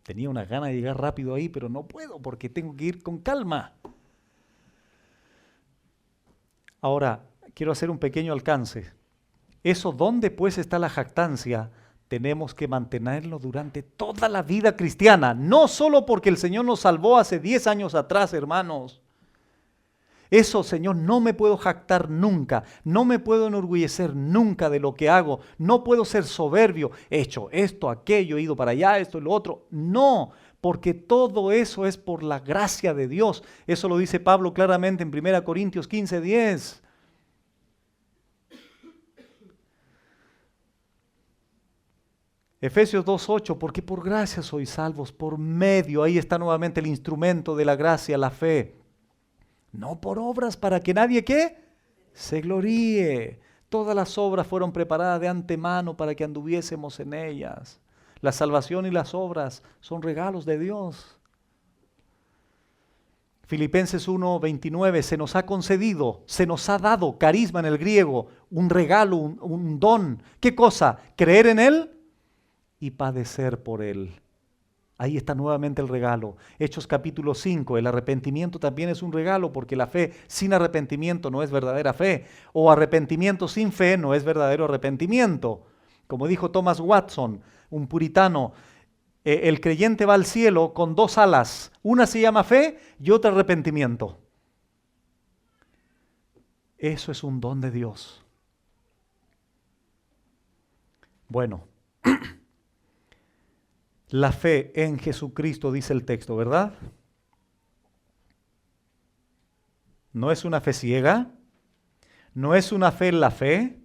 Tenía una gana de llegar rápido ahí, pero no puedo porque tengo que ir con calma. Ahora, quiero hacer un pequeño alcance. Eso, ¿dónde pues está la jactancia? Tenemos que mantenerlo durante toda la vida cristiana, no solo porque el Señor nos salvó hace 10 años atrás, hermanos. Eso, Señor, no me puedo jactar nunca, no me puedo enorgullecer nunca de lo que hago, no puedo ser soberbio, he hecho esto, aquello, he ido para allá, esto y lo otro. No, porque todo eso es por la gracia de Dios. Eso lo dice Pablo claramente en 1 Corintios 15:10. Efesios 2:8, porque por gracia sois salvos, por medio, ahí está nuevamente el instrumento de la gracia, la fe. No por obras para que nadie, ¿qué? Se gloríe. Todas las obras fueron preparadas de antemano para que anduviésemos en ellas. La salvación y las obras son regalos de Dios. Filipenses 1:29, se nos ha concedido, se nos ha dado, carisma en el griego, un regalo, un don. ¿Qué cosa? Creer en Él y padecer por Él. Ahí está nuevamente el regalo. Hechos capítulo 5, el arrepentimiento también es un regalo porque la fe sin arrepentimiento no es verdadera fe. O arrepentimiento sin fe no es verdadero arrepentimiento. Como dijo Thomas Watson, un puritano, el creyente va al cielo con dos alas. Una se llama fe y otra arrepentimiento. Eso es un don de Dios. Bueno. La fe en Jesucristo, dice el texto, ¿verdad? No es una fe ciega, no es una fe en la fe,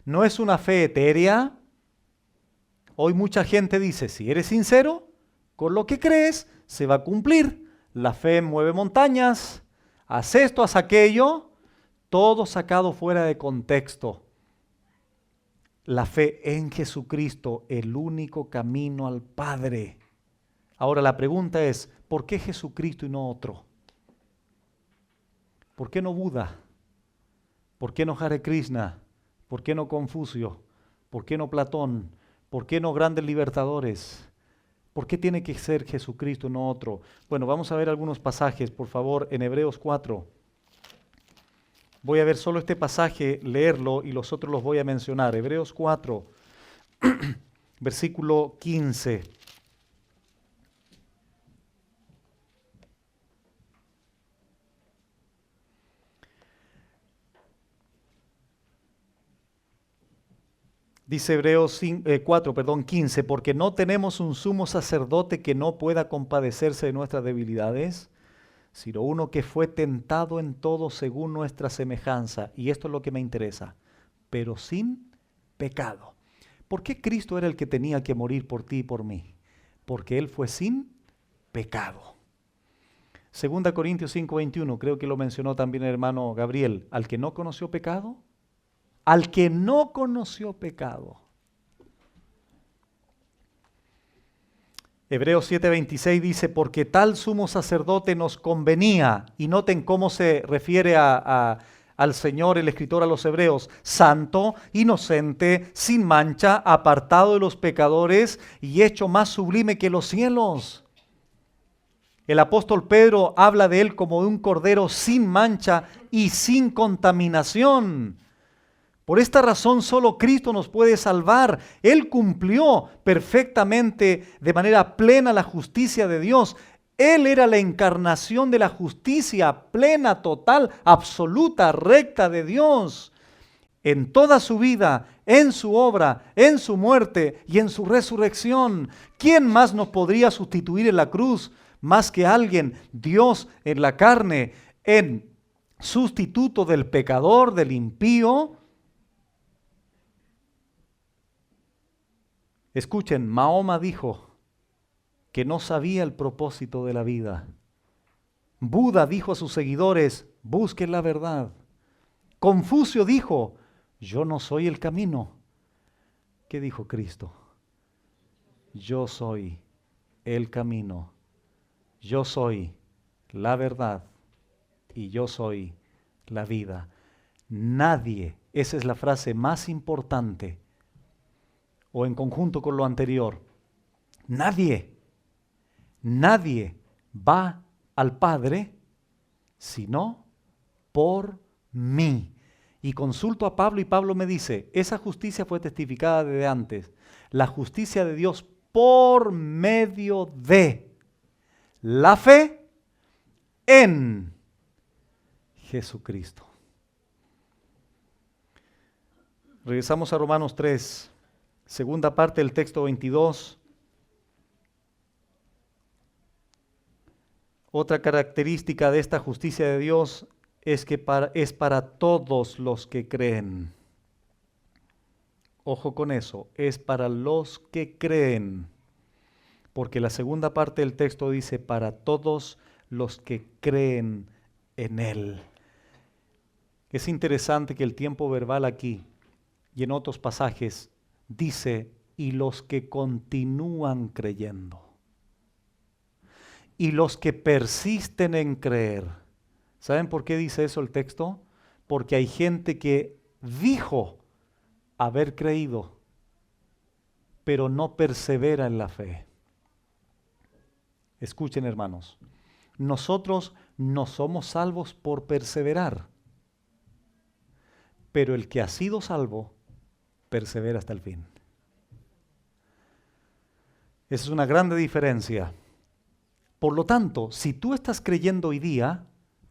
no es una fe etérea. Hoy mucha gente dice, si eres sincero, con lo que crees se va a cumplir. La fe mueve montañas, haz esto, haz aquello, todo sacado fuera de contexto. La fe en Jesucristo, el único camino al Padre. Ahora la pregunta es, ¿por qué Jesucristo y no otro? ¿Por qué no Buda? ¿Por qué no Hare Krishna? ¿Por qué no Confucio? ¿Por qué no Platón? ¿Por qué no grandes libertadores? ¿Por qué tiene que ser Jesucristo y no otro? Bueno, vamos a ver algunos pasajes, por favor, en Hebreos 4. Voy a ver solo este pasaje, leerlo y los otros los voy a mencionar. Hebreos 4, versículo 15. Dice Hebreos 15, porque no tenemos un sumo sacerdote que no pueda compadecerse de nuestras debilidades, sino uno que fue tentado en todo según nuestra semejanza. Y esto es lo que me interesa, pero sin pecado. ¿Por qué Cristo era el que tenía que morir por ti y por mí? Porque Él fue sin pecado. 2 Corintios 5:21, creo que lo mencionó también el hermano Gabriel. Al que no conoció pecado, al que no conoció pecado. Hebreos 7:26 dice, porque tal sumo sacerdote nos convenía, y noten cómo se refiere al Señor, el escritor a los hebreos, santo, inocente, sin mancha, apartado de los pecadores y hecho más sublime que los cielos. El apóstol Pedro habla de él como de un cordero sin mancha y sin contaminación. Por esta razón solo Cristo nos puede salvar. Él cumplió perfectamente, de manera plena, la justicia de Dios. Él era la encarnación de la justicia plena, total, absoluta, recta de Dios. En toda su vida, en su obra, en su muerte y en su resurrección. ¿Quién más nos podría sustituir en la cruz más que alguien, Dios en la carne, en sustituto del pecador, del impío? Escuchen, Mahoma dijo que no sabía el propósito de la vida. Buda dijo a sus seguidores, busquen la verdad. Confucio dijo, yo no soy el camino. ¿Qué dijo Cristo? Yo soy el camino, yo soy la verdad y yo soy la vida. Nadie, esa es la frase más importante, o en conjunto con lo anterior, nadie va al Padre sino por mí. Y consulto a Pablo y Pablo me dice, esa justicia fue testificada desde antes. La justicia de Dios por medio de la fe en Jesucristo. Regresamos a Romanos 3, segunda parte del texto 22. Otra característica de esta justicia de Dios es que es para todos los que creen. Ojo con eso, es para los que creen. Porque la segunda parte del texto dice para todos los que creen en Él. Es interesante que el tiempo verbal aquí y en otros pasajes dice y los que continúan creyendo. Y los que persisten en creer. ¿Saben por qué dice eso el texto? Porque hay gente que dijo haber creído, pero no persevera en la fe. Escuchen, hermanos, nosotros no somos salvos por perseverar, pero el que ha sido salvo, persevera hasta el fin. Esa es una grande diferencia. Por lo tanto, si tú estás creyendo hoy día,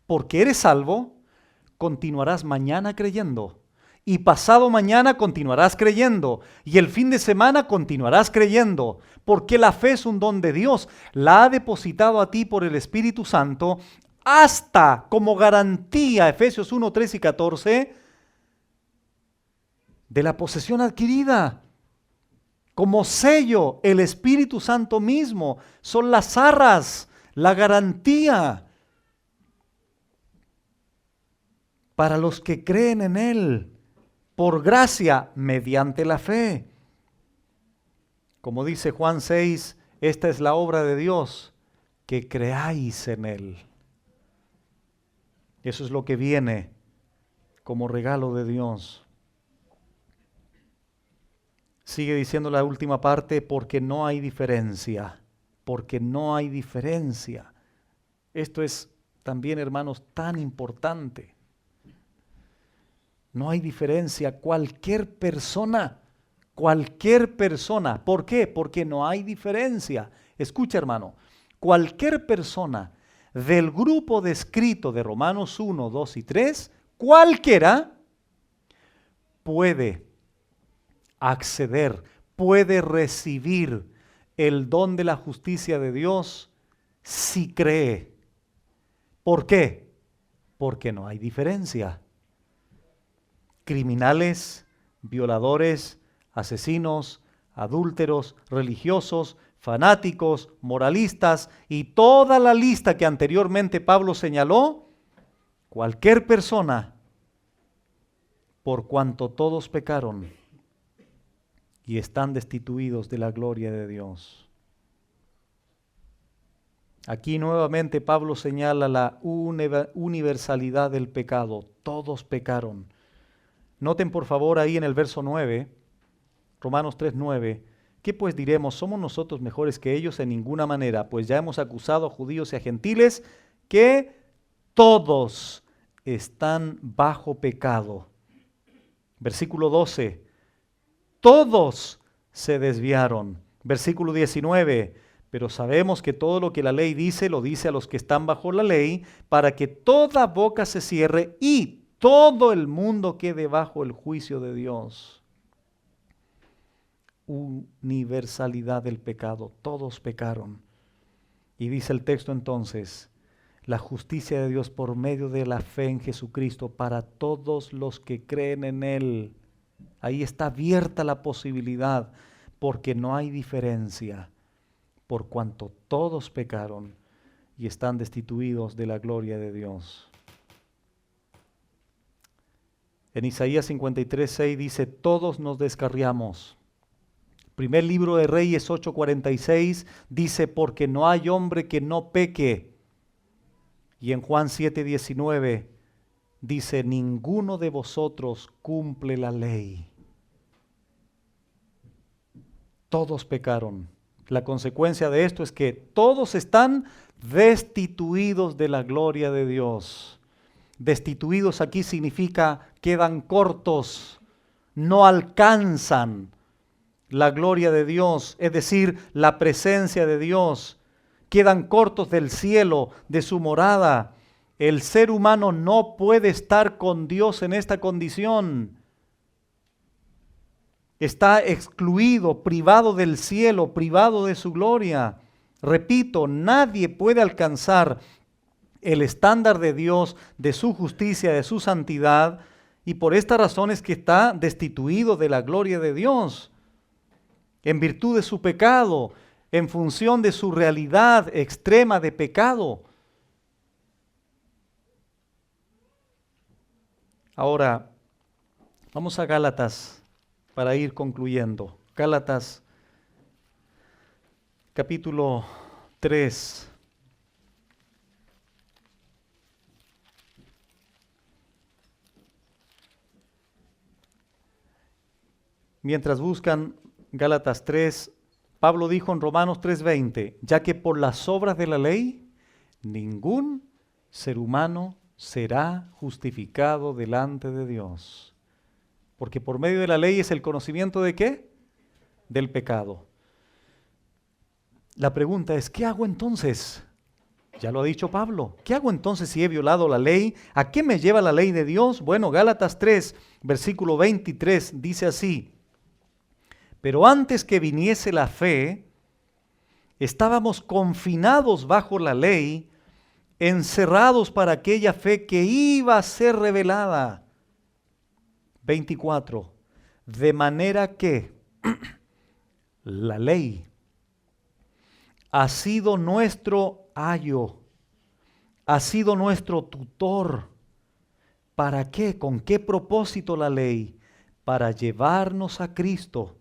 porque eres salvo, continuarás mañana creyendo. Y pasado mañana continuarás creyendo. Y el fin de semana continuarás creyendo. Porque la fe es un don de Dios. La ha depositado a ti por el Espíritu Santo hasta como garantía, Efesios 1, 3 y 14, de la posesión adquirida. Como sello, el Espíritu Santo mismo. Son las arras, la garantía para los que creen en Él, por gracia, mediante la fe. Como dice Juan 6, esta es la obra de Dios, que creáis en Él. Eso es lo que viene como regalo de Dios. Sigue diciendo la última parte, porque no hay diferencia, porque no hay diferencia. Esto es también, hermanos, tan importante. No hay diferencia, cualquier persona. ¿Por qué? Porque no hay diferencia. Escucha, hermano, cualquier persona del grupo descrito de Romanos 1, 2 y 3, cualquiera puede acceder, puede recibir el don de la justicia de Dios si cree. ¿Por qué? Porque no hay diferencia. Criminales, violadores, asesinos, adúlteros, religiosos, fanáticos, moralistas y toda la lista que anteriormente Pablo señaló, cualquier persona, por cuanto todos pecaron y están destituidos de la gloria de Dios. Aquí nuevamente Pablo señala la universalidad del pecado. Todos pecaron. Noten por favor ahí en el verso 9, Romanos 3:9, ¿qué pues diremos? ¿Somos nosotros mejores que ellos? En ninguna manera, pues ya hemos acusado a judíos y a gentiles que todos están bajo pecado. Versículo 12, todos se desviaron. Versículo 19, pero sabemos que todo lo que la ley dice, lo dice a los que están bajo la ley, para que toda boca se cierre y todo el mundo quede bajo el juicio de Dios. universalidad del pecado. Todos pecaron. Y dice el texto entonces, la justicia de Dios por medio de la fe en Jesucristo para todos los que creen en Él. Ahí está abierta la posibilidad, porque no hay diferencia, por cuanto todos pecaron y están destituidos de la gloria de Dios. En Isaías 53:6 dice, todos nos descarriamos. Primer libro de Reyes 8:46 dice, porque no hay hombre que no peque. Y en Juan 7:19 dice, ninguno de vosotros cumple la ley. Todos pecaron. La consecuencia de esto es que todos están destituidos de la gloria de Dios. Destituidos aquí significa quedan cortos, no alcanzan la gloria de Dios, es decir, la presencia de Dios. Quedan cortos del cielo, de su morada. El ser humano no puede estar con Dios en esta condición. Está excluido, privado del cielo, privado de su gloria. Repito, nadie puede alcanzar el estándar de Dios, de su justicia, de su santidad, y por esta razón es que está destituido de la gloria de Dios, en virtud de su pecado, en función de su realidad extrema de pecado. Ahora, vamos a Gálatas para ir concluyendo. Gálatas capítulo 3. Mientras buscan Gálatas 3, Pablo dijo en Romanos 3:20, ya que por las obras de la ley, ningún ser humano será justificado delante de Dios. Porque por medio de la ley es el conocimiento ¿de qué? Del pecado. La pregunta es, ¿qué hago entonces? Ya lo ha dicho Pablo. ¿Qué hago entonces si he violado la ley? ¿A qué me lleva la ley de Dios? Bueno, Gálatas 3, versículo 23, dice así. Pero antes que viniese la fe, estábamos confinados bajo la ley, encerrados para aquella fe que iba a ser revelada. 24. De manera que la ley ha sido nuestro ayo, ha sido nuestro tutor. ¿Para qué? ¿Con qué propósito la ley? Para llevarnos a Cristo,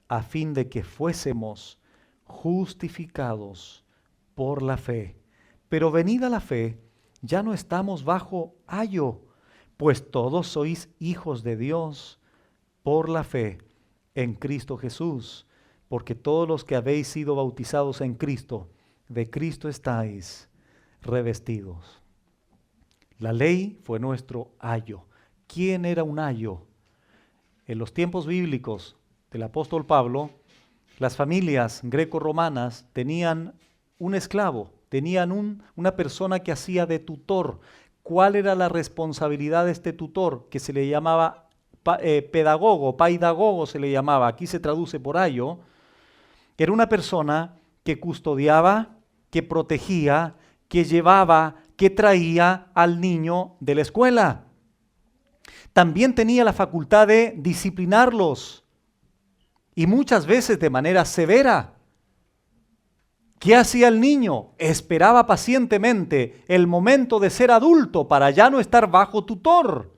a fin de que fuésemos justificados por la fe. Pero venida la fe, ya no estamos bajo ayo, pues todos sois hijos de Dios por la fe en Cristo Jesús, porque todos los que habéis sido bautizados en Cristo, de Cristo estáis revestidos. La ley fue nuestro ayo. ¿Quién era un ayo? En los tiempos bíblicos del apóstol Pablo, las familias greco-romanas tenían un esclavo, tenían una persona que hacía de tutor. ¿Cuál era la responsabilidad de este tutor? Que se le llamaba pedagogo, paidagogo se le llamaba, aquí se traduce por ayo. Era una persona que custodiaba, que protegía, que llevaba, que traía al niño de la escuela. También tenía la facultad de disciplinarlos, y muchas veces de manera severa. ¿Qué hacía el niño? Esperaba pacientemente el momento de ser adulto para ya no estar bajo tutor.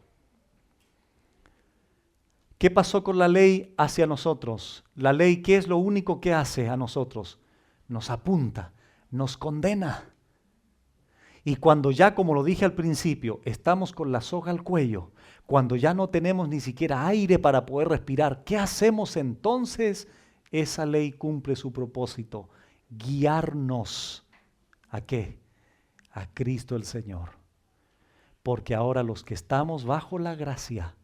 ¿Qué pasó con la ley hacia nosotros? La ley, ¿qué es lo único que hace a nosotros? Nos apunta, nos condena. Y cuando ya, como lo dije al principio, estamos con la soga al cuello, cuando ya no tenemos ni siquiera aire para poder respirar, ¿qué hacemos entonces? Esa ley cumple su propósito, guiarnos. ¿A qué? A Cristo el Señor. Porque ahora los que estamos bajo la gracia,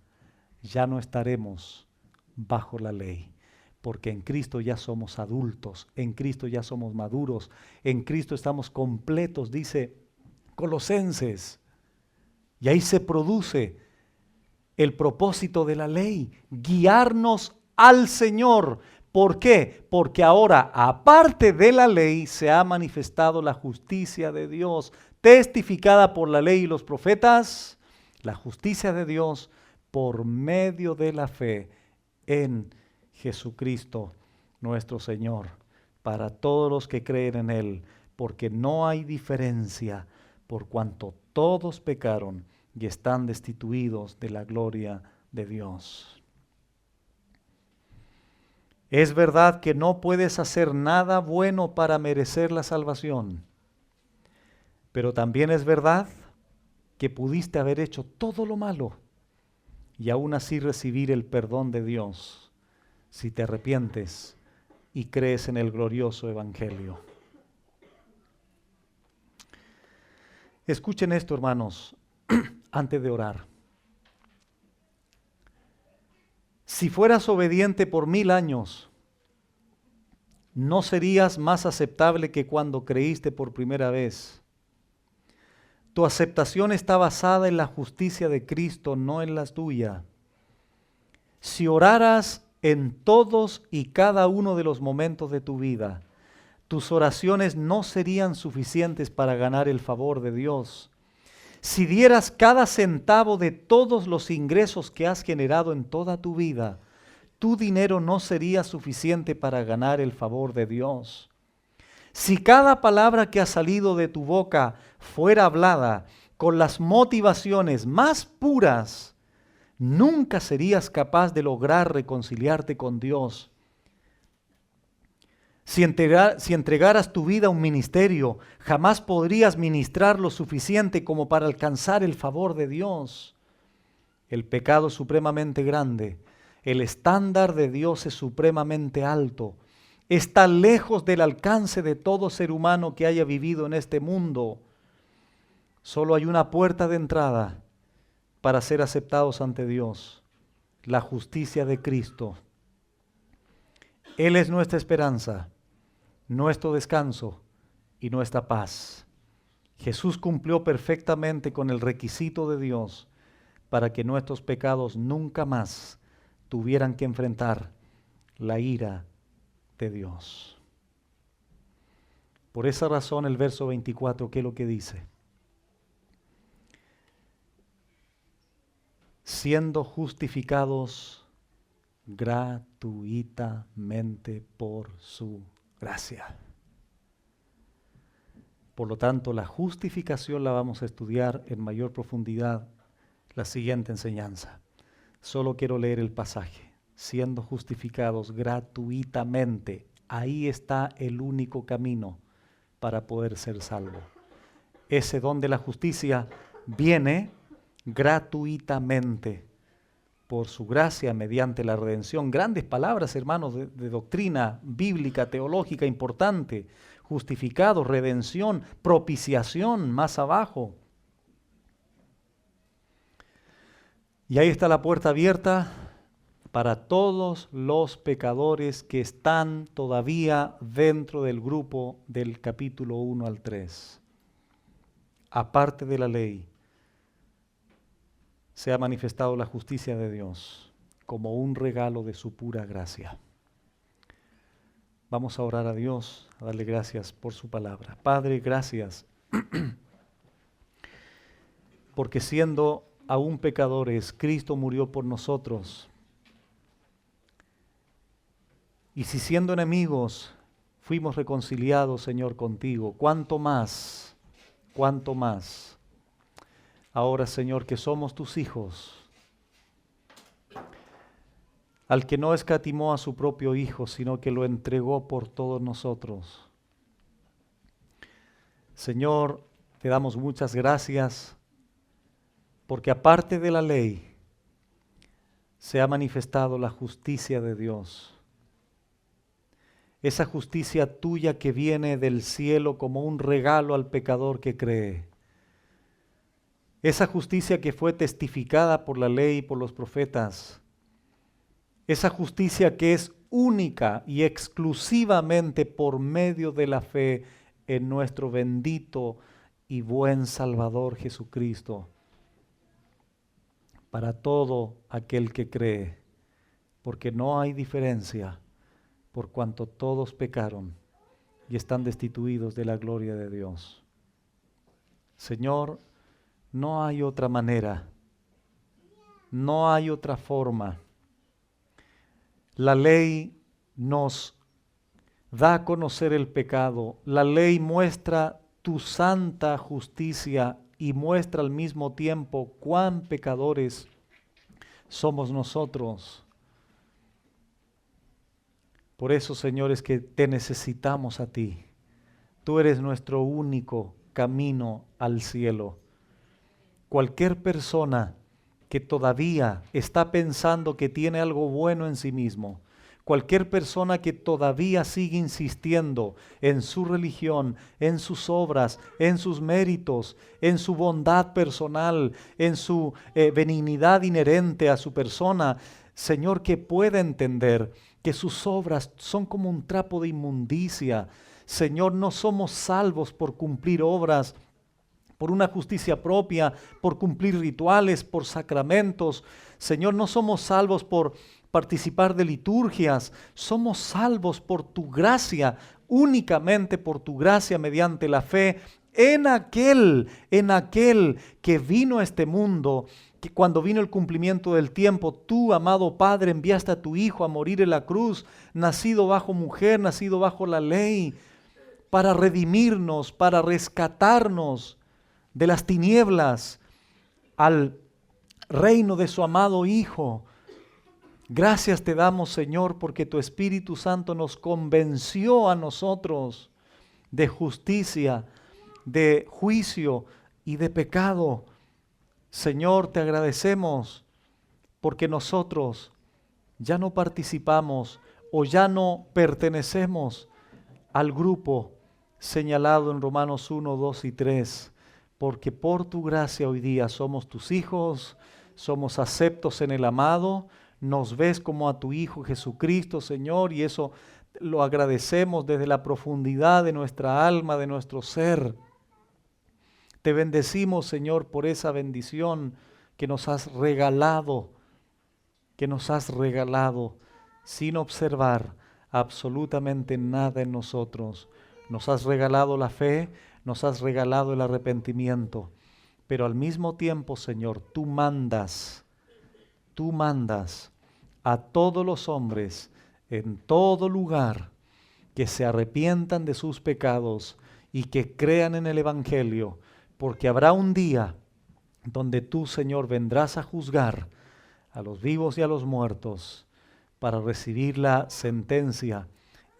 ya no estaremos bajo la ley. Porque en Cristo ya somos adultos, en Cristo ya somos maduros, en Cristo estamos completos, dice Colosenses. Y ahí se produce el propósito de la ley, guiarnos al Señor ¿Por qué? Porque ahora, aparte de la ley, se ha manifestado la justicia de Dios, testificada por la ley y los profetas, la justicia de Dios por medio de la fe en Jesucristo nuestro Señor, para todos los que creen en Él, porque no hay diferencia, por cuanto todos pecaron y están destituidos de la gloria de Dios. Es verdad que no puedes hacer nada bueno para merecer la salvación, pero también es verdad que pudiste haber hecho todo lo malo y aún así recibir el perdón de Dios si te arrepientes y crees en el glorioso Evangelio. Escuchen esto, hermanos, antes de orar. Si fueras obediente por 1000 años, no serías más aceptable que cuando creíste por primera vez. Tu aceptación está basada en la justicia de Cristo, no en la tuya. Si oraras en todos y cada uno de los momentos de tu vida, tus oraciones no serían suficientes para ganar el favor de Dios. Si dieras cada centavo de todos los ingresos que has generado en toda tu vida, tu dinero no sería suficiente para ganar el favor de Dios. Si cada palabra que ha salido de tu boca fuera hablada con las motivaciones más puras, nunca serías capaz de lograr reconciliarte con Dios. Si entregaras tu vida a un ministerio, jamás podrías ministrar lo suficiente como para alcanzar el favor de Dios. El pecado es supremamente grande. El estándar de Dios es supremamente alto. Está lejos del alcance de todo ser humano que haya vivido en este mundo. Solo hay una puerta de entrada para ser aceptados ante Dios: la justicia de Cristo. Él es nuestra esperanza, nuestro descanso y nuestra paz. Jesús cumplió perfectamente con el requisito de Dios para que nuestros pecados nunca más tuvieran que enfrentar la ira de Dios. Por esa razón el verso 24, ¿qué es lo que dice? Siendo justificados gratuitamente por su gracia. Por lo tanto, la justificación la vamos a estudiar en mayor profundidad la siguiente enseñanza. Solo quiero leer el pasaje. Siendo justificados gratuitamente. Ahí está el único camino para poder ser salvo. Ese don de la justicia viene gratuitamente por su gracia mediante la redención. Grandes palabras, hermanos, de doctrina bíblica, teológica importante. Justificado, redención, propiciación, más abajo. Y ahí está la puerta abierta para todos los pecadores que están todavía dentro del grupo del capítulo 1 al 3. Aparte de la ley, se ha manifestado la justicia de Dios como un regalo de su pura gracia. Vamos a orar a Dios, a darle gracias por su palabra. Padre, gracias, porque siendo aún pecadores, Cristo murió por nosotros. Y si siendo enemigos fuimos reconciliados, Señor, contigo, ¿cuánto más? ¿Cuánto más? Ahora, Señor, que somos tus hijos, al que no escatimó a su propio Hijo, sino que lo entregó por todos nosotros. Señor, te damos muchas gracias, porque aparte de la ley, se ha manifestado la justicia de Dios. Esa justicia tuya que viene del cielo como un regalo al pecador que cree. Esa justicia que fue testificada por la ley y por los profetas. Esa justicia que es única y exclusivamente por medio de la fe en nuestro bendito y buen Salvador Jesucristo. Para todo aquel que cree, porque no hay diferencia, por cuanto todos pecaron y están destituidos de la gloria de Dios. Señor, no hay otra manera, no hay otra forma. La ley nos da a conocer el pecado, la ley muestra tu santa justicia y muestra al mismo tiempo cuán pecadores somos nosotros. Por eso, Señor, es que te necesitamos a ti. Tú eres nuestro único camino al cielo. Cualquier persona que todavía está pensando que tiene algo bueno en sí mismo, cualquier persona que todavía sigue insistiendo en su religión, en sus obras, en sus méritos, en su bondad personal, en su benignidad inherente a su persona, Señor, que pueda entender que sus obras son como un trapo de inmundicia. Señor, no somos salvos por cumplir obras, por una justicia propia, por cumplir rituales, por sacramentos. Señor, no somos salvos por participar de liturgias, somos salvos por tu gracia, únicamente por tu gracia mediante la fe en aquel que vino a este mundo, que cuando vino el cumplimiento del tiempo, tú, amado Padre, enviaste a tu Hijo a morir en la cruz, nacido bajo mujer, nacido bajo la ley, para redimirnos, para rescatarnos de las tinieblas al reino de su amado Hijo. Gracias te damos, Señor, porque tu Espíritu Santo nos convenció a nosotros de justicia, de juicio y de pecado. Señor, te agradecemos porque nosotros ya no participamos o ya no pertenecemos al grupo señalado en Romanos 1, 2 y 3, porque por tu gracia hoy día somos tus hijos, somos aceptos en el amado, nos ves como a tu Hijo Jesucristo, Señor, y eso lo agradecemos desde la profundidad de nuestra alma, de nuestro ser. Te bendecimos, Señor, por esa bendición que nos has regalado, sin observar absolutamente nada en nosotros. Nos has regalado la fe, nos has regalado el arrepentimiento, pero al mismo tiempo, Señor, tú mandas a todos los hombres en todo lugar que se arrepientan de sus pecados y que crean en el Evangelio, porque habrá un día donde tú, Señor, vendrás a juzgar a los vivos y a los muertos para recibir la sentencia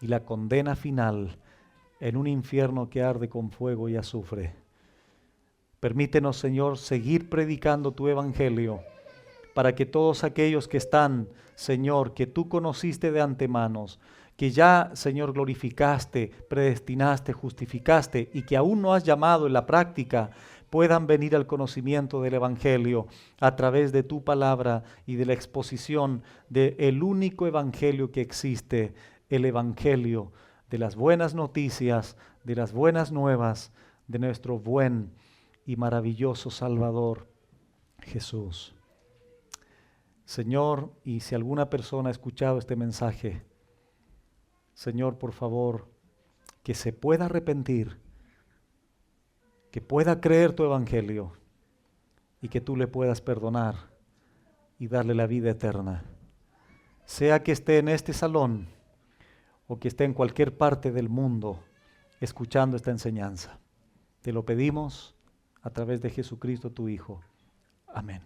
y la condena final en un infierno que arde con fuego y azufre. Permítenos, Señor, seguir predicando tu Evangelio para que todos aquellos que están, Señor, que tú conociste de antemano, que ya, Señor, glorificaste, predestinaste, justificaste y que aún no has llamado en la práctica, puedan venir al conocimiento del Evangelio a través de tu palabra y de la exposición del único Evangelio que existe, el Evangelio de las buenas noticias, de las buenas nuevas, de nuestro buen y maravilloso Salvador, Jesús. Señor, y si alguna persona ha escuchado este mensaje, Señor, por favor, que se pueda arrepentir, que pueda creer tu Evangelio y que tú le puedas perdonar y darle la vida eterna. Sea que esté en este salón o que esté en cualquier parte del mundo escuchando esta enseñanza. Te lo pedimos a través de Jesucristo tu Hijo. Amén.